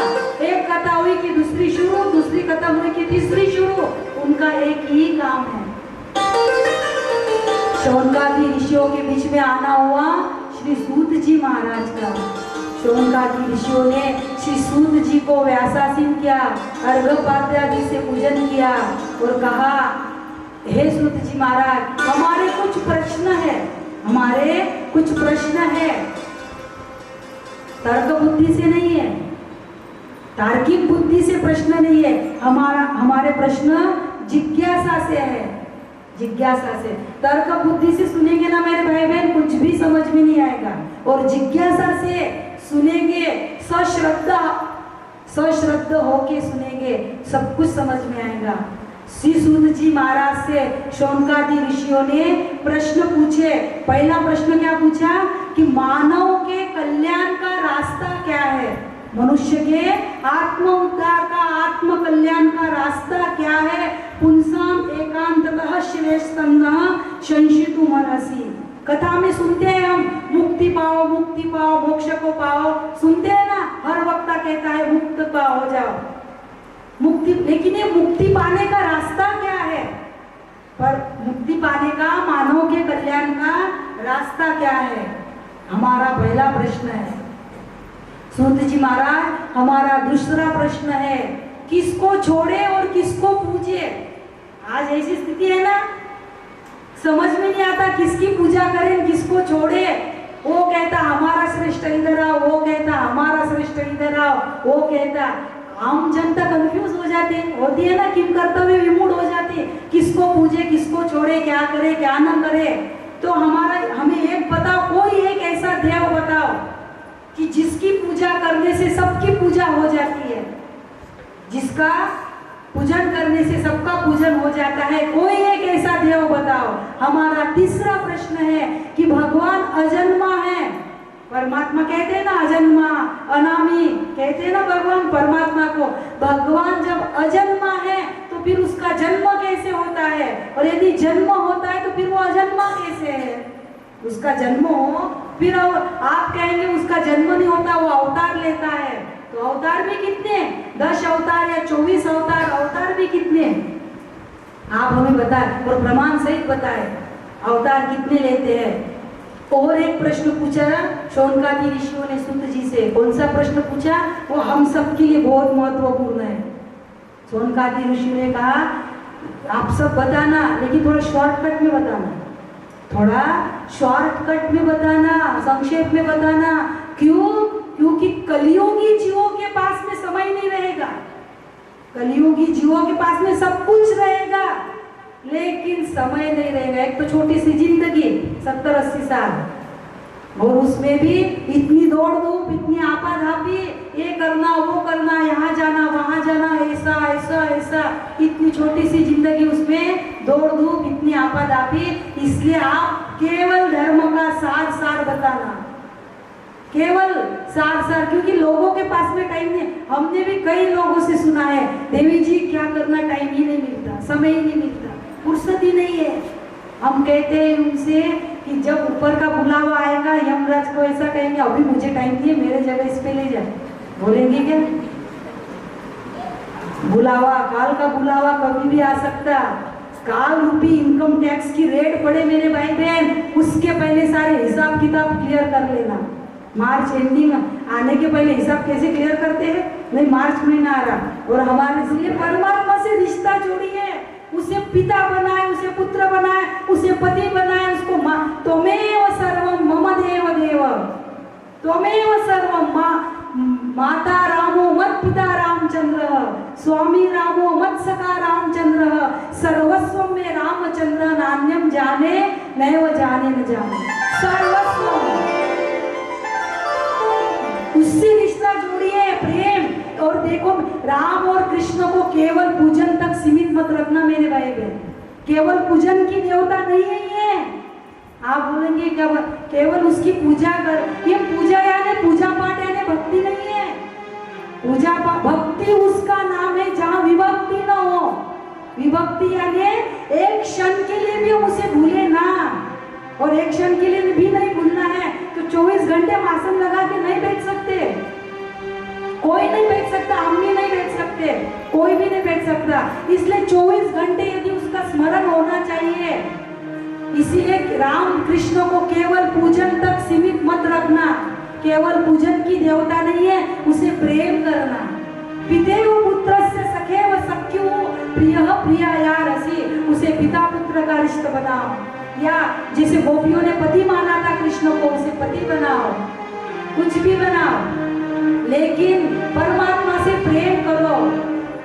एक कथा हुई कि दूसरी शुरू, दूसरी खत्म हुई कि तीसरी शुरू, उनका एक ही काम है। शौनकादि ऋषियों के बीच में आना हुआ श्री सूत जी महाराज का। शौनकादि ऋषियों ने श्री सूत जी को व्यासासीन किया, अर्घ्यपाद्य आदि से पूजन किया और कहा, हे सूत जी महाराज, हमारे कुछ प्रश्न है, हमारे कुछ प्रश्न है। तर्क बुद्धि से नहीं है, तार्किक बुद्धि से प्रश्न नहीं है, हमारे प्रश्न जिज्ञासा से है, जिज्ञासा से। तर्क बुद्धि से सुनेंगे ना मेरे भाई बहन, कुछ भी समझ में नहीं आएगा। और जिज्ञासा से सुनेंगे, सश्रद्ध होके सुनेंगे, सब कुछ समझ में आएगा। श्री सूत जी महाराज से शौनकादि ऋषियों ने प्रश्न पूछे। पहला प्रश्न क्या पूछा कि मानव के कल्याण का रास्ता क्या है, मनुष्य के आत्म उद्धार का, आत्म कल्याण का रास्ता क्या है। पुंसाम एकांततः श्रेष्ठं संशितुमर्हसि। कथा में सुनते हैं हम, मुक्ति पाओ, मुक्ति पाओ, मोक्ष को पाओ, सुनते हैं ना, हर वक्ता कहता है मुक्त पाओ, हो जाओ मुक्ति। लेकिन ये मुक्ति पाने का रास्ता क्या है? पर मुक्ति पाने का, मानव के कल्याण का रास्ता क्या है, हमारा पहला प्रश्न है। सूत जी महाराज, हमारा दूसरा प्रश्न है, किसको छोड़े और किसको पूजे। आज ऐसी स्थिति है ना, समझ में नहीं आता किसकी पूजा करें, किसको छोड़े। वो कहता हमारा श्रेष्ठ इधर आओ, वो कहता हमारा श्रेष्ठ इधर आओ, वो कहता। आम जनता कंफ्यूज हो जाती होती है ना, किम कर्तव्य विमूढ़ हो जाती है, किसको पूजे, किसको छोड़े, क्या करे, क्या न करे। तो हमें एक बताओ, कोई एक ऐसा देव बताओ कि जिसकी पूजा करने से सबकी पूजा हो जाती है, जिसका पूजन करने से सबका पूजन हो जाता है। कोई एक ऐसा देव बताओ। हमारा तीसरा प्रश्न है कि भगवान अजन्मा है, परमात्मा कहते हैं ना, अजन्मा अनामी कहते हैं ना भगवान परमात्मा को। भगवान जब अजन्मा है तो फिर उसका जन्म कैसे होता है, और यदि जन्म होता है तो फिर वो अजन्मा कैसे है। उसका जन्म हो, फिर आप कहेंगे उसका जन्म नहीं होता, वो अवतार लेता है। तो अवतार भी कितने, 10 अवतार या 24 अवतार, अवतार भी कितने आप हमें बताएं, और प्रमाण सहित बताएं अवतार कितने लेते हैं। और एक प्रश्न पूछा शौनकादि ऋषियों ने सूत जी से। कौन सा प्रश्न पूछा, वो हम सब के लिए बहुत महत्वपूर्ण है। शौनकादि ऋषियों ने कहा, आप सब बताना, लेकिन थोड़ा शॉर्टकट में बताना, थोड़ा शॉर्टकट में बताना, संक्षेप में बताना। क्यों? क्योंकि कलियुगी जीवों के पास में समय नहीं रहेगा। कलियुगी जीवों के पास में सब कुछ रहेगा, लेकिन समय नहीं रहेगा। एक तो छोटी सी जिंदगी, 70-80 साल, और उसमें भी इतनी दौड़ धूप, इतनी आपाधापी, ये करना वो करना, यहाँ जाना वहाँ जाना, ऐसा ऐसा ऐसा, इतनी छोटी सी जिंदगी उसमें दौड़ धूप, इतनी आपाधापी। इसलिए आप केवल धर्म का सार सार बताना, केवल सार सार, क्योंकि लोगों के पास में टाइम नहीं। हमने भी कई लोगों से सुना है, देवी जी क्या करना, टाइम ही नहीं मिलता, समय ही नहीं मिलता, फुर्सत ही नहीं है। हम कहते हैं उनसे कि जब ऊपर का बुलावा आएगा, यमराज को ऐसा कहेंगे, अभी मुझे टाइम नहीं है, मेरे जगह इस पे ले जा, बोलेंगे क्या? बुलावा, काल का बुलावा कभी भी आ सकता। काल रूपी इनकम टैक्स की रेट पड़े मेरे भाई बहन, उसके पहले सारे हिसाब किताब क्लियर कर लेना। मार्च एंडिंग आने के पहले हिसाब कैसे क्लियर करते हैं? नहीं, मार्च महीना आ रहा, और हमारे इसलिए परमात्मा से रिश्ता जोड़िए, उसे पिता बनाए, उसे पुत्र बनाए, उसे पति बनाए, उसको माँ, त्वमेव सर्वम मम देव देव, त्वमेव सर्वम, माता रामो मत पिता रामचंद्र, स्वामी रामो मत सखा रामचंद्र, सर्वस्व में रामचंद्र, नान्यम जाने नैव जाने न जाने, सर्वस्व, उससे रिश्ता जोड़िए, प्रेम। और देखो, राम और कृष्ण को केवल पूजन तक सीमित मत रखना मेरे भाई बहन, केवल पूजन की देवता नहीं है ये। आप बोलेंगे क्या, केवल उसकी पूजा कर, ये पूजा यानी पूजा पाठ यानी भक्ति नहीं है। पूजा भक्ति उसका नाम है जहाँ विभक्ति न हो। विभक्ति यानी एक क्षण के लिए भी उसे भूले ना, और एक क्षण के लिए भी नहीं भूलना है तो 24 घंटे हम आसन लगा के नहीं बैठ सकते, कोई नहीं बैठ सकता, हम भी नहीं बैठ सकते, कोई भी नहीं बैठ सकता। इसलिए 24 घंटे यदि उसका स्मरण होना चाहिए। इसीलिए राम कृष्ण को केवल पूजन तक सीमित मत रखना, केवल पूजन की देवता नहीं है, उसे प्रेम करना। पितेव पुत्रस्य सखेव सख्युः प्रियः प्रियाया रसि, उसे पिता पुत्र का रिश्ता बनाओ। या जैसे गोपियों ने पति माना था कृष्ण को, उसे पति बनाओ, कुछ भी बनाओ, लेकिन परमात्मा से प्रेम करो।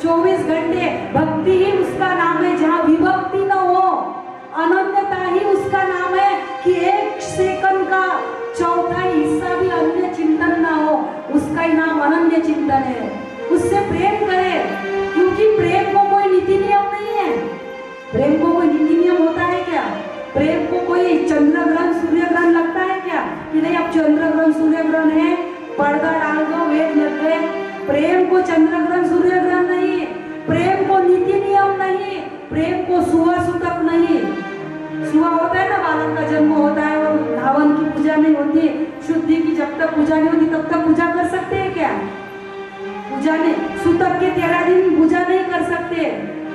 24 घंटे भक्ति ही उसका नाम है जहाँ विभक्ति न हो, अनन्यता ही उसका नाम है कि एक सेकंड का चौथाई हिस्सा भी अन्य चिंतन ना हो, उसका ही नाम अनन्य चिंतन है। उससे प्रेम करें, क्योंकि प्रेम को कोई नीति नियम नहीं है। प्रेम को कोई नीति नियम होता है क्या? प्रेम को कोई चंद्र ग्रहण सूर्य ग्रहण लगता है क्या कि नहीं अब चंद्र ग्रहण सूर्य ग्रहण है, पर्दा डाल दो, वेद लग गए? प्रेम को चंद्र ग्रहण सूर्य ग्रहण नहीं, प्रेम को नीति नियम नहीं, प्रेम को सुहा सुतक नहीं। सुहा होता है ना, बालक का जन्म होता है और धावन की पूजा नहीं होती, शुद्धि की जब तक पूजा नहीं होती तब तक पूजा कर सकते हैं क्या? पूजा नहीं, सुतक के 13 दिन पूजा नहीं कर सकते,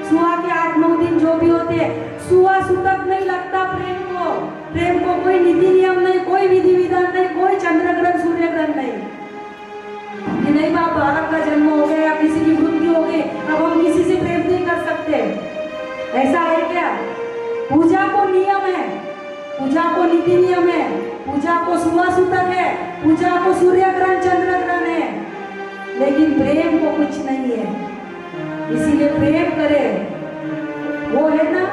सुहा के 8-9 दिन जो भी होते, सुहा सुतक नहीं लगता प्रेम को। प्रेम को कोई नीति नियम नहीं, कोई विधि विधान नहीं, कोई चंद्र ग्रहण सूर्य ग्रहण नहीं कि नहीं बाप बालक का जन्म हो गया या किसी की मृत्यु हो गई अब हम किसी से प्रेम नहीं कर सकते, ऐसा है क्या? पूजा को नियम है, पूजा को नीति नियम है, पूजा को सुहा सुतक है, पूजा को सूर्य ग्रहण चंद्र ग्रहण है, लेकिन प्रेम को कुछ नहीं है। इसीलिए प्रेम करे, वो है ना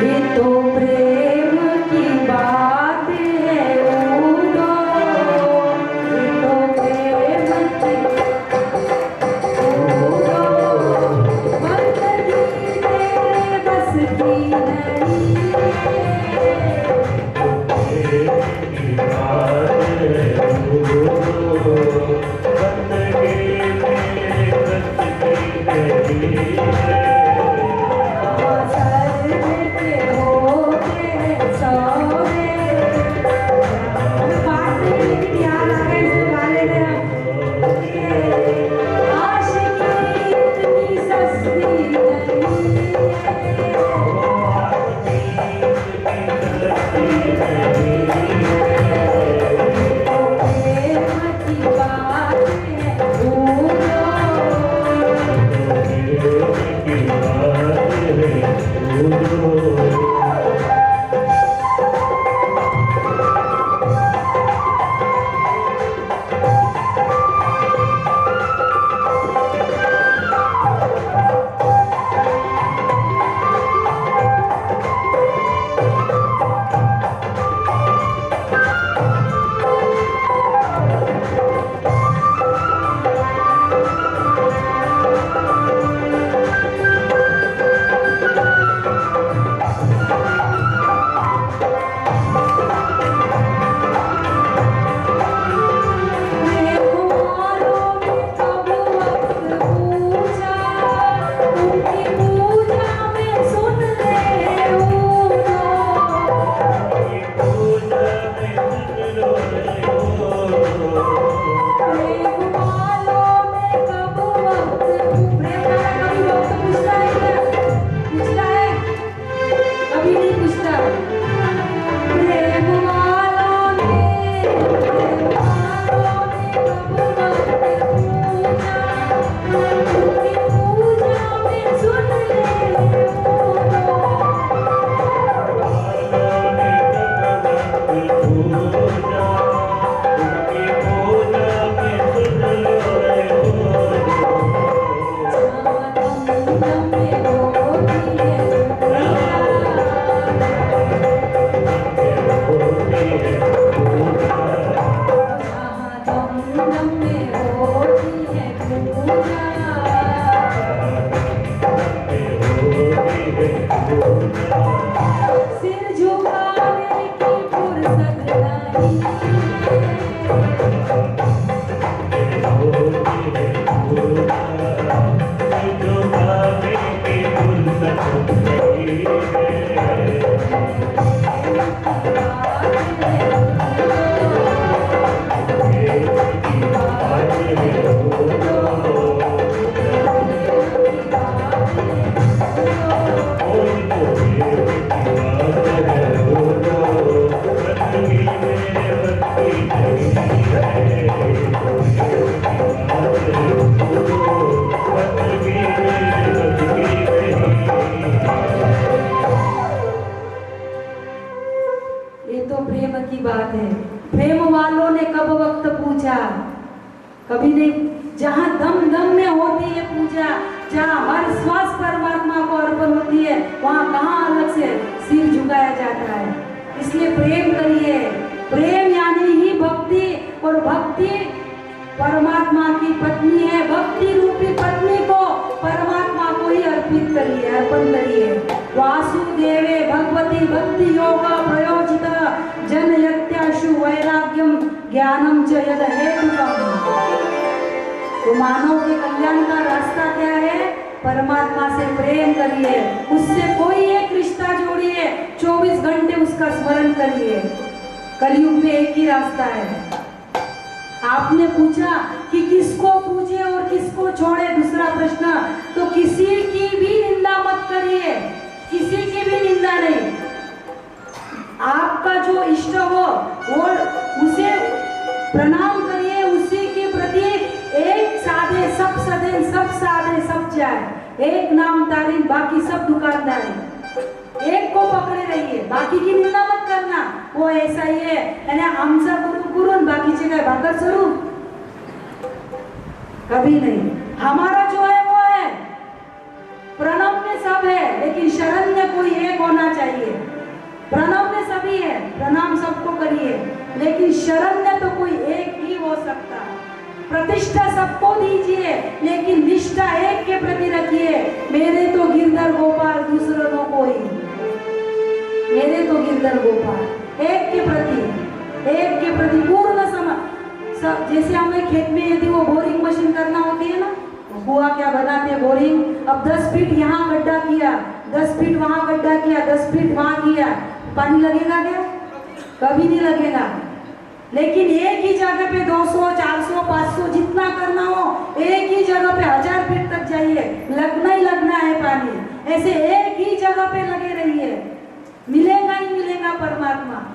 ये तो प्रेम की बात है, उड़ो, ये तो प्रेम की उड़ो, बंदगी तेरे बस की नहीं है। कभी नहीं। जहाँ दम दम में होती है पूजा, जहाँ हर श्वास परमात्मा को अर्पण होती है, वहाँ कहाँ अलग से सिर झुकाया जाता है। इसलिए प्रेम करिए। प्रेम यानी ही भक्ति, और भक्ति परमात्मा की पत्नी है। भक्ति रूपी पत्नी को परमात्मा को ही अर्पित करिए, अर्पण करिए। वासुदेवे भगवती भक्ति योग प्रयोजित जनयत्याशु वैराग्यम ज्ञानम च यद हेतुकम। तो मानव के कल्याण का रास्ता क्या है? परमात्मा से प्रेम करिए, उससे कोई एक रिश्ता जोड़िए, 24 घंटे उसका स्मरण करिए। कलयुग में एक ही रास्ता है। आपने पूछा कि किसको पूजे और किसको छोड़े, दूसरा प्रश्न, तो किसी की भी निंदा मत करिए, किसी की भी निंदा नहीं। आपका जो इष्ट हो वो उसे प्रणाम करिए, उसी के प्रति एक साधे सब सदे, सब साधे सब जाए। एक नाम तारीफ, बाकी सब दुकानदारी। एक को पकड़े रहिए, बाकी की निंदा मत करना। वो ऐसा ही है, यानी आमचा गुरु बाकीचे काय भाकर स्वरूप, कभी नहीं। हमारा जो है वो है, प्रणव में सब है, लेकिन शरण में कोई एक होना चाहिए। प्रणव में सभी है, प्रणाम सबको करिए, लेकिन शरण में तो कोई एक ही हो सकता। प्रतिष्ठा सबको दीजिए, लेकिन निष्ठा एक के प्रति रखिए। मेरे तो गिरधर गोपाल, दूसरों को कोई, मेरे तो गिरधर गोपाल, एक के प्रति पूर्ण समय। जैसे हमें खेत में यदि वो बोरिंग मशीन करना होती है ना, कुआ क्या बनाते हैं बोरिंग, अब 10 फीट यहाँ गड्ढा किया, 10 फीट वहाँ गड्ढा किया, 10 फीट वहाँ किया, पानी लगेगा क्या? कभी नहीं लगेगा। लेकिन एक ही जगह पे 200, 400, 500 जितना करना हो, एक ही जगह पे 1000 फीट तक जाइए, लगना ही लगना है पानी। ऐसे एक ही जगह पे लगे रहिए, मिलेगा ही मिलेगा परमात्मा।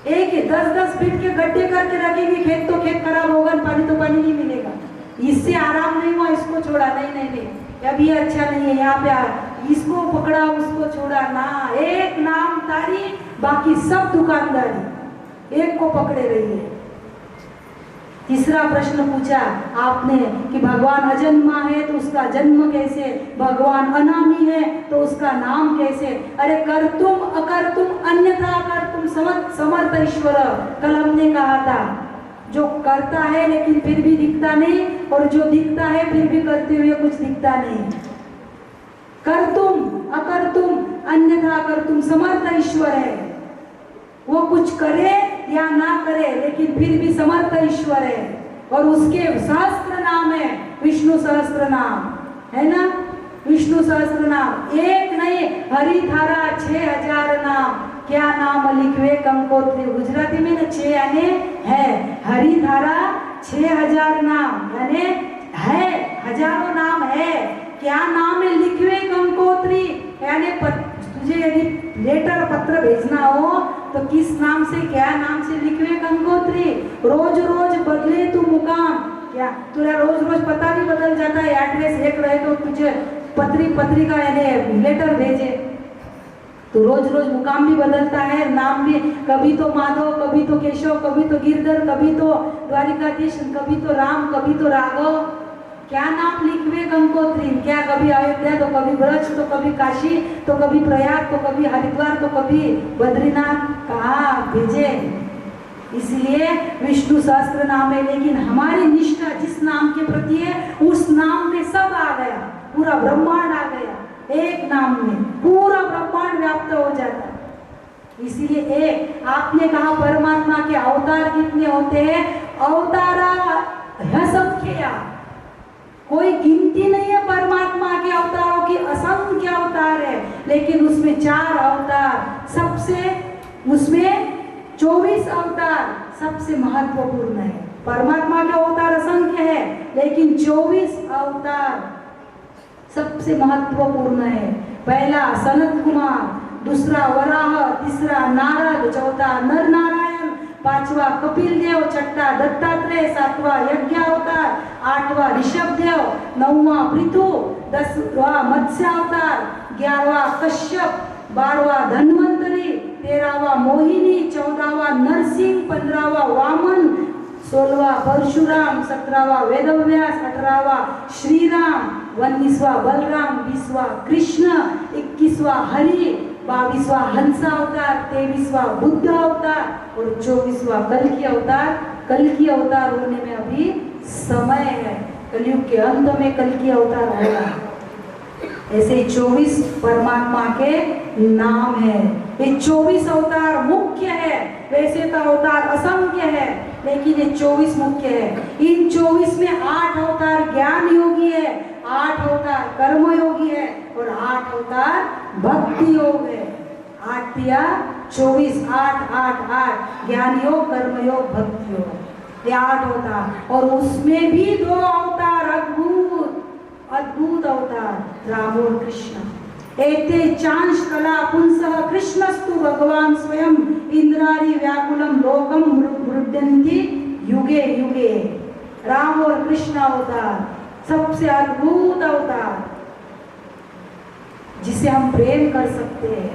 एक 10-10 फीट के गड्ढे करके रखेंगे, खेत तो खेत खराब होगा, पानी तो पानी नहीं मिलेगा। इससे आराम नहीं हुआ, इसको छोड़ा, नहीं, अभी अच्छा नहीं है, यहाँ पे इसको पकड़ा, उसको छोड़ा ना। एक नाम तारी, बाकी सब दुकानदारी। एक को पकड़े रहिए। तीसरा प्रश्न पूछा आपने कि भगवान अजन्मा है तो उसका जन्म कैसे, भगवान अनामी है तो उसका नाम कैसे। अरे कर्तुम अकर्तुम अन्यथा कर्तुम समर्थ ईश्वर, कल हमने कहा था। जो करता है लेकिन फिर भी दिखता नहीं, और जो दिखता है फिर भी करते हुए कुछ दिखता नहीं। कर्तुम अकर्तुम अन्यथा कर्तुम समर्थ ईश्वर है। वो कुछ करे या ना करे, लेकिन फिर भी समर्थ ईश्वर है। और उसके सहस्त्र नाम है, विष्णु सहस्त्र नाम है ना, विष्णु सहस्त्र नाम एक नहीं, हरिधारा 6000 नाम। क्या नाम लिखवे कंकोत्री, गुजराती में ना 6 यानी है, हरिधारा 6000 नाम यानी है, हजारों नाम है। क्या नाम है लिखवे कंकोत्री, यानी तुझे यदि लेटर पत्र भेजना हो तो किस नाम से, क्या नाम से लिखवे कंकोत्री। रोज रोज बदले तू मुकाम, क्या तुझे रोज रोज पता भी बदल जाता है, एड्रेस एक रहे तो तुझे पत्रिका यानी लेटर भेजे, तो रोज रोज मुकाम भी बदलता है, नाम भी, कभी तो माधव, कभी तो केशव, कभी तो गिरधर, कभी तो द्वारिकाधीश, कभी तो राम, कभी तो राघव। क्या नाम लिखवे कंकोत्री, क्या कभी अयोध्या तो कभी ब्रज तो कभी काशी तो कभी प्रयाग तो कभी हरिद्वार तो कभी बद्रीनाथ, कहाँ भेजे। इसलिए विष्णु सहस्त्र नाम है, लेकिन हमारी निष्ठा जिस नाम के प्रति है उस नाम में सब आ गया, पूरा ब्रह्मांड आ गया। एक नाम में पूरा ब्रह्मांड व्याप्त हो जाता है। इसीलिए एक, आपने कहा परमात्मा के अवतार कितने होते हैं, अवतारा असंख्य, कोई गिनती नहीं है परमात्मा के अवतारों की, असंख्य अवतार लेकिन उसमें 4 अवतार सबसे, उसमें 24 अवतार सबसे महत्वपूर्ण है। परमात्मा के अवतार असंख्य है, लेकिन 24 अवतार सबसे महत्वपूर्ण है। पहला सनत कुमार, दूसरा वराह, तीसरा नारद, चौथा नर नारायण, पांचवा कपिल देव, छठा दत्तात्रेय, सातवां यज्ञ अवतार, आठवां ऋषभ देव, नौवां पृथु, 10वां मत्स्य अवतार, 11वां कश्यप, 12वां धन्वंतरी, 13वां मोहिनी, 14वां नरसिंह, 15वां वामन, 16वां परशुराम, 17वां वेदव्यास, 18वां श्रीराम, 19वां बलराम, 20वां कृष्ण, 21वां हरि, 22वां हंस अवतार, 23वां बुद्ध अवतार और 24वां कल्कि अवतार। कल्कि अवतार होने में अभी समय है, कलयुग के अंत में कल्कि अवतार होगा। ऐसे 24 परमात्मा के नाम है। ये 24 अवतार मुख्य है, वैसे तो अवतार असंख्य है, लेकिन ये 24 मुख्य है। इन 24 में 8 अवतार ज्ञान योगी है, 8 अवतार कर्म योगी है और 8 अवतार भक्ति योग है। 8 या 24, 8 8 8 ज्ञान योग, कर्म योग, भक्ति योग, ये 8 अवतार। और उसमें भी 2 अवतार अद्भुत अद्भुत अवतार, राम और कृष्ण। एते चांश कला पुंसः कृष्णस्तु भगवान स्वयं इंद्रारी व्याकुलम लोकम मृद्यन्ति युगे युगे। राम और कृष्ण अवतार सबसे अद्भुत अवतार, जिसे हम प्रेम कर सकते हैं।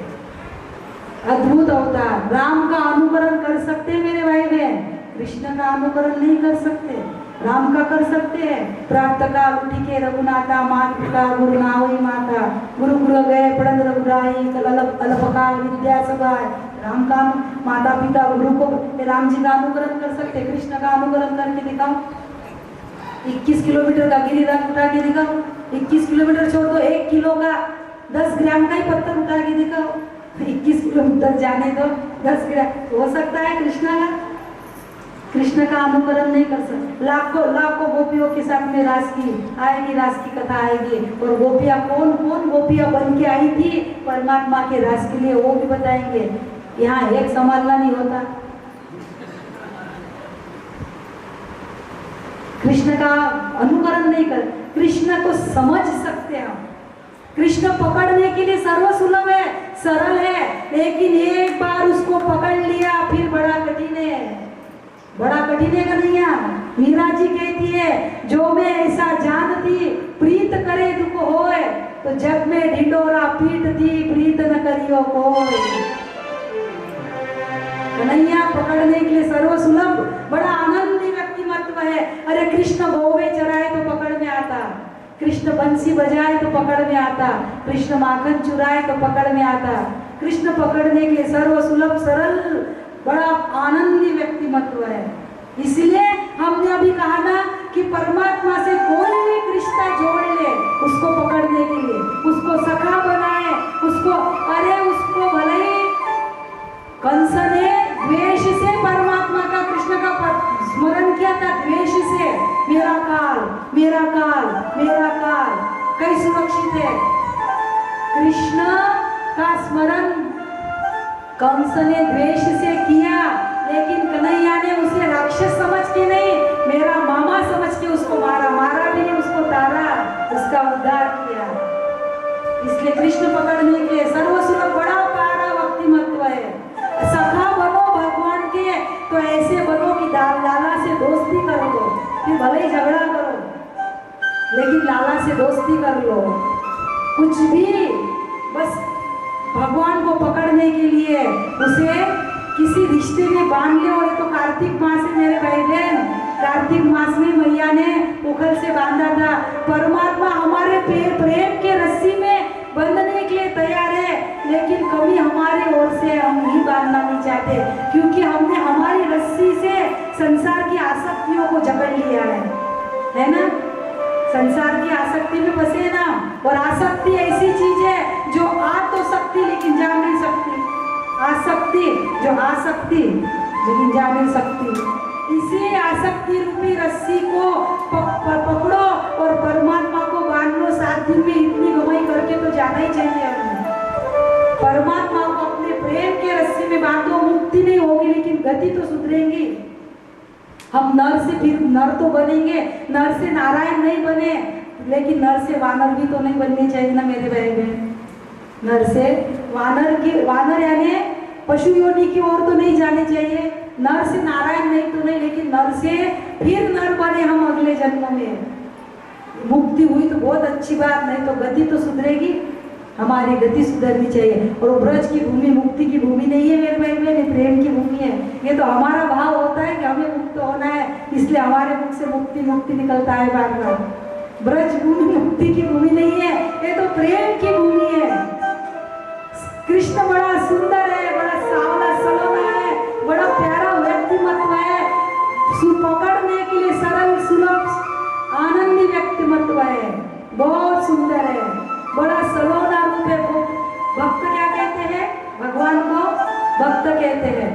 अद्भुत अवतार। राम का अनुकरण कर सकते हैं मेरे भाई बहन, कृष्ण का अनुकरण नहीं कर सकते। राम का कर सकते हैं। प्राप्त काल उठी के रघुनाथा, मात पिता गुरु नावई माता, गुरु गुरु गए पढ़न रघुराई, अल्पकाल विद्या सगाय। राम का माता पिता गुरु को, राम जी का अनुकरण कर सकते, कृष्ण का अनुकरण करके दिखाओ। 21 किलोमीटर का गिरिराज उठा के दिखाओ। 21 किलोमीटर छोड़ दो, 1 किलो का 10 ग्राम का ही पत्थर उठा के दिखाओ। 21 किलोमीटर जाने दो, 10 ग्राम हो सकता है कृष्ण का? कृष्ण का अनुकरण नहीं कर सकते। लाखों लाखों गोपियों के साथ में रास की आएगी, रास की कथा आएगी, और गोपियां कौन कौन गोपियां बन के आई थी परमात्मा के रास के लिए, वो भी बताएंगे। यहाँ एक संभालना नहीं होता। कृष्ण का अनुकरण नहीं कर, कृष्ण को समझ सकते हैं हम। कृष्ण पकड़ने के लिए सर्वसुलभ है, सरल है, लेकिन एक बार उसको पकड़ लिया फिर बड़ा कठिन है। बड़ा कठिन है कन्हैया। मीरा जी कहती है, जो मैं ऐसा जानती प्रीत करे दुख होए, तो जग में ढिंडोरा पीटती प्रीत न करियो कोई। कन्हैया पकड़ने के लिए सर्वसुलभ, बड़ा आनंदी व्यक्तिमत्व है। अरे कृष्ण गौवे चराए तो पकड़ में आता, कृष्ण बंसी बजाए तो पकड़ में आता, कृष्ण माखन चुराए तो पकड़ में आता। कृष्ण पकड़ने के लिए सर्वसुलभ, सरल, बड़ा आनंदी व्यक्तिमत्व है। इसलिए हमने अभी कहा ना कि परमात्मा से कोई भी रिश्ता जोड़ ले, उसको पकड़ने के लिए, उसको सखा बनाए, उसको, अरे उसको भले ही कंस ने द्वेष से परमात्मा का, कृष्ण का स्मरण किया था, द्वेष से। मेरा काल, मेरा काल, मेरा काल, कई सुरक्षित है। कृष्ण का स्मरण कंस ने द्वेष से किया, लेकिन कन्हैया ने उसे राक्षस समझ के नहीं, मेरा मामा समझ के उसको मारा, मारा भी नहीं, उसको तारा, उसका उद्धार किया। इसलिए कृष्ण पकड़ने के सर्वसुलभ, बड़ा प्यारा व्यक्तिमत्व है। सखा बनो भगवान के, तो ऐसे बनो कि लाला से दोस्ती कर लो, फिर भले ही झगड़ा करो, लेकिन लाला से दोस्ती कर लो। कुछ भी, बस भगवान को पकड़ने के लिए उसे किसी रिश्ते में बांध ले। और तो कार्तिक मास है मेरे भाई बहन, कार्तिक मास में मैया ने उखल से बांधा था। परमात्मा हमारे प्रेम के रस्सी में बंधने के लिए तैयार है, लेकिन कभी हमारे ओर से हम नहीं बांधना नहीं चाहते, क्योंकि हमने हमारी रस्सी से संसार की आसक्तियों को जकड़ लिया है ना। संसार की आसक्ति में फंसे ना, और आसक्ति ऐसी चीज है जो आ तो सकती लेकिन जा नहीं सकती। आसक्ति जो आ सकती लेकिन जा नहीं सकती। इसी आसक्ति रूपी रस्सी को पकड़ो और परमात्मा को बांध लो। 7 दिन में इतनी कमाई करके तो जाना ही चाहिए हमें। गति तो सुधरेंगी। हम नर से फिर नर तो बनेंगे, नर से नारायण नहीं बने, लेकिन नर से वानर भी तो नहीं बनने चाहिए ना मेरे भाई बहन। नर से वानर यानी पशु योनि की ओर तो नहीं जाने चाहिए। नर से नारायण नहीं तो नहीं, लेकिन नर से फिर नर बने हम अगले जन्म में। मुक्ति हुई तो बहुत अच्छी बात, नहीं तो गति तो सुधरेगी, हमारी गति सुधरनी चाहिए। और ब्रज की भूमि मुक्ति की भूमि नहीं है मेरे भाई बहन, प्रेम की भूमि है। ये तो हमारा भाव होता है कि हमें मुक्त होना है, इसलिए हमारे मुख से मुक्ति मुक्ति निकलता है बार बार। ब्रज भूमि मुक्ति की भूमि नहीं है, ये तो प्रेम की भूमि है। कृष्ण बड़ा सुंदर है, बड़ा सावला सलोना है, बड़ा प्यारा व्यक्तिमत्व है, पकड़ने के लिए सरल सुलभ आनंदी व्यक्तिमत्व है, बहुत सुंदर है, बड़ा सलोना रूप है। वो भक्त क्या कहते हैं, भगवान को भक्त कहते हैं।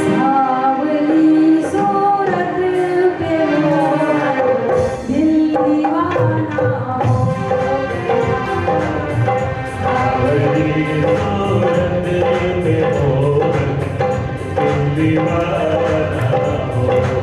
सावली सूरत पे दिल दीवाना हो गया, सावली सूरत पे दिल दीवाना हो गया।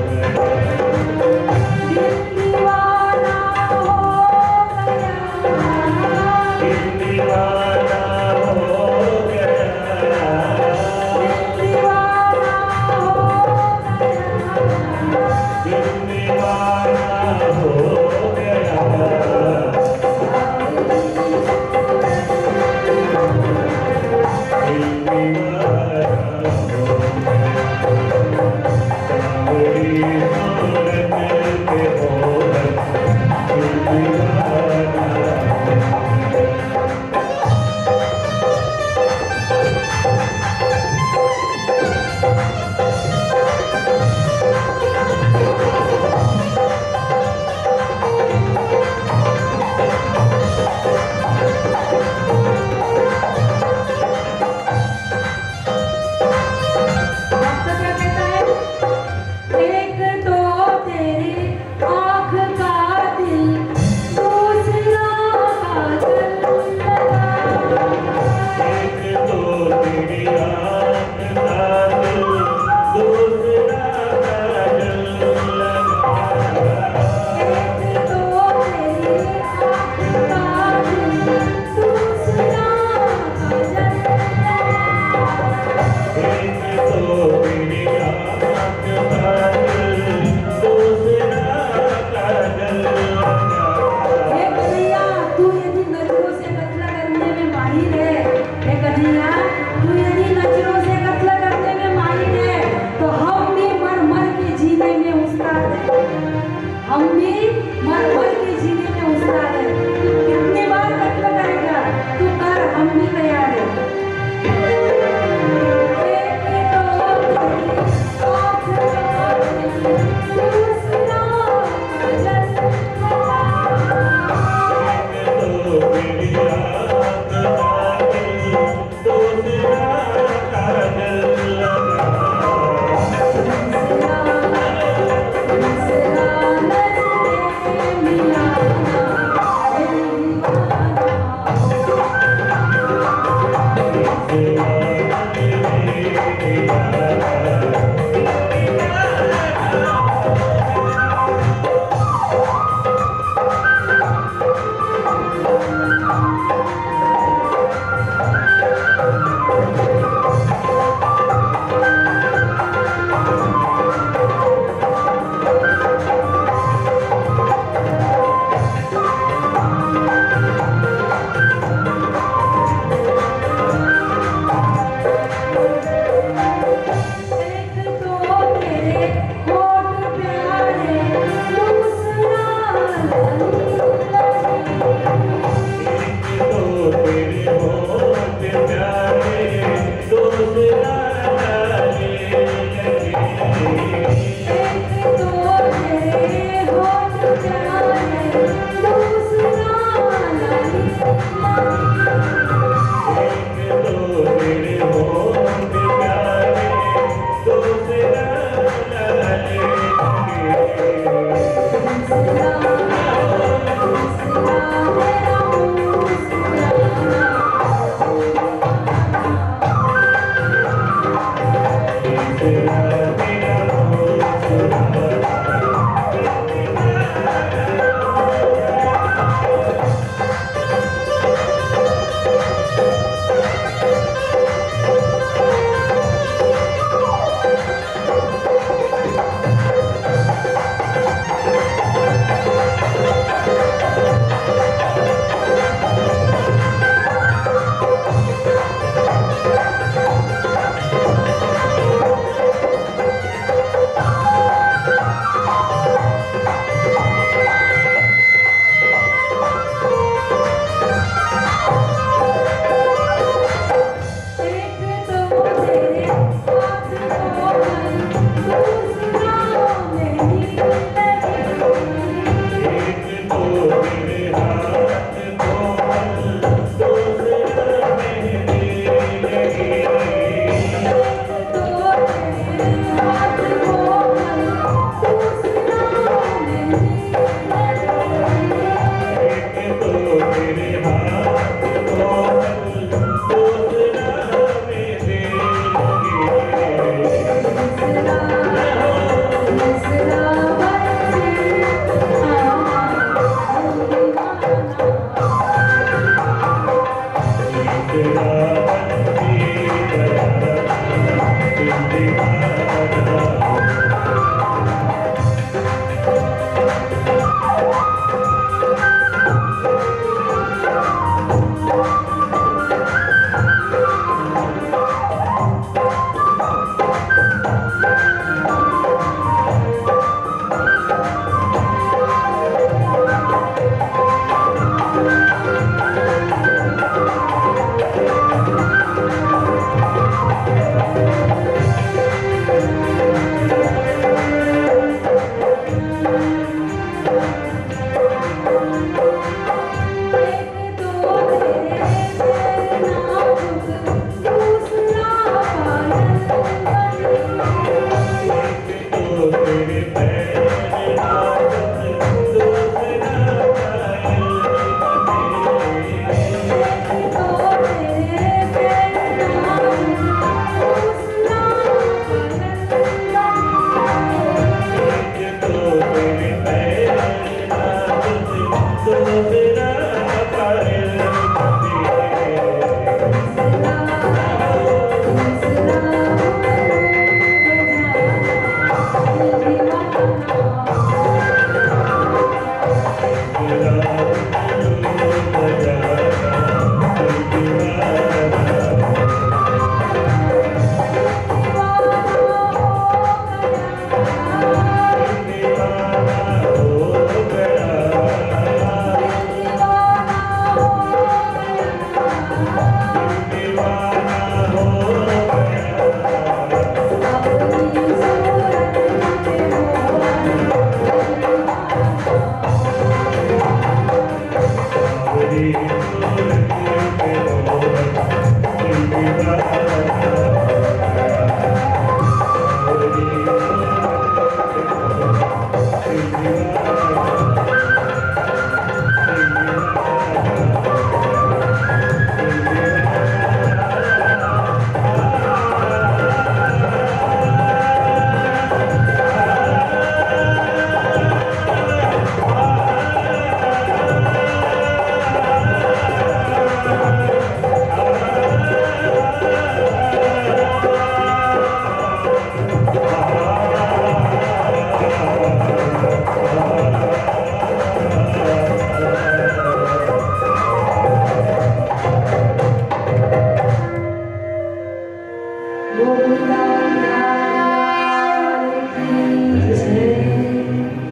हम भी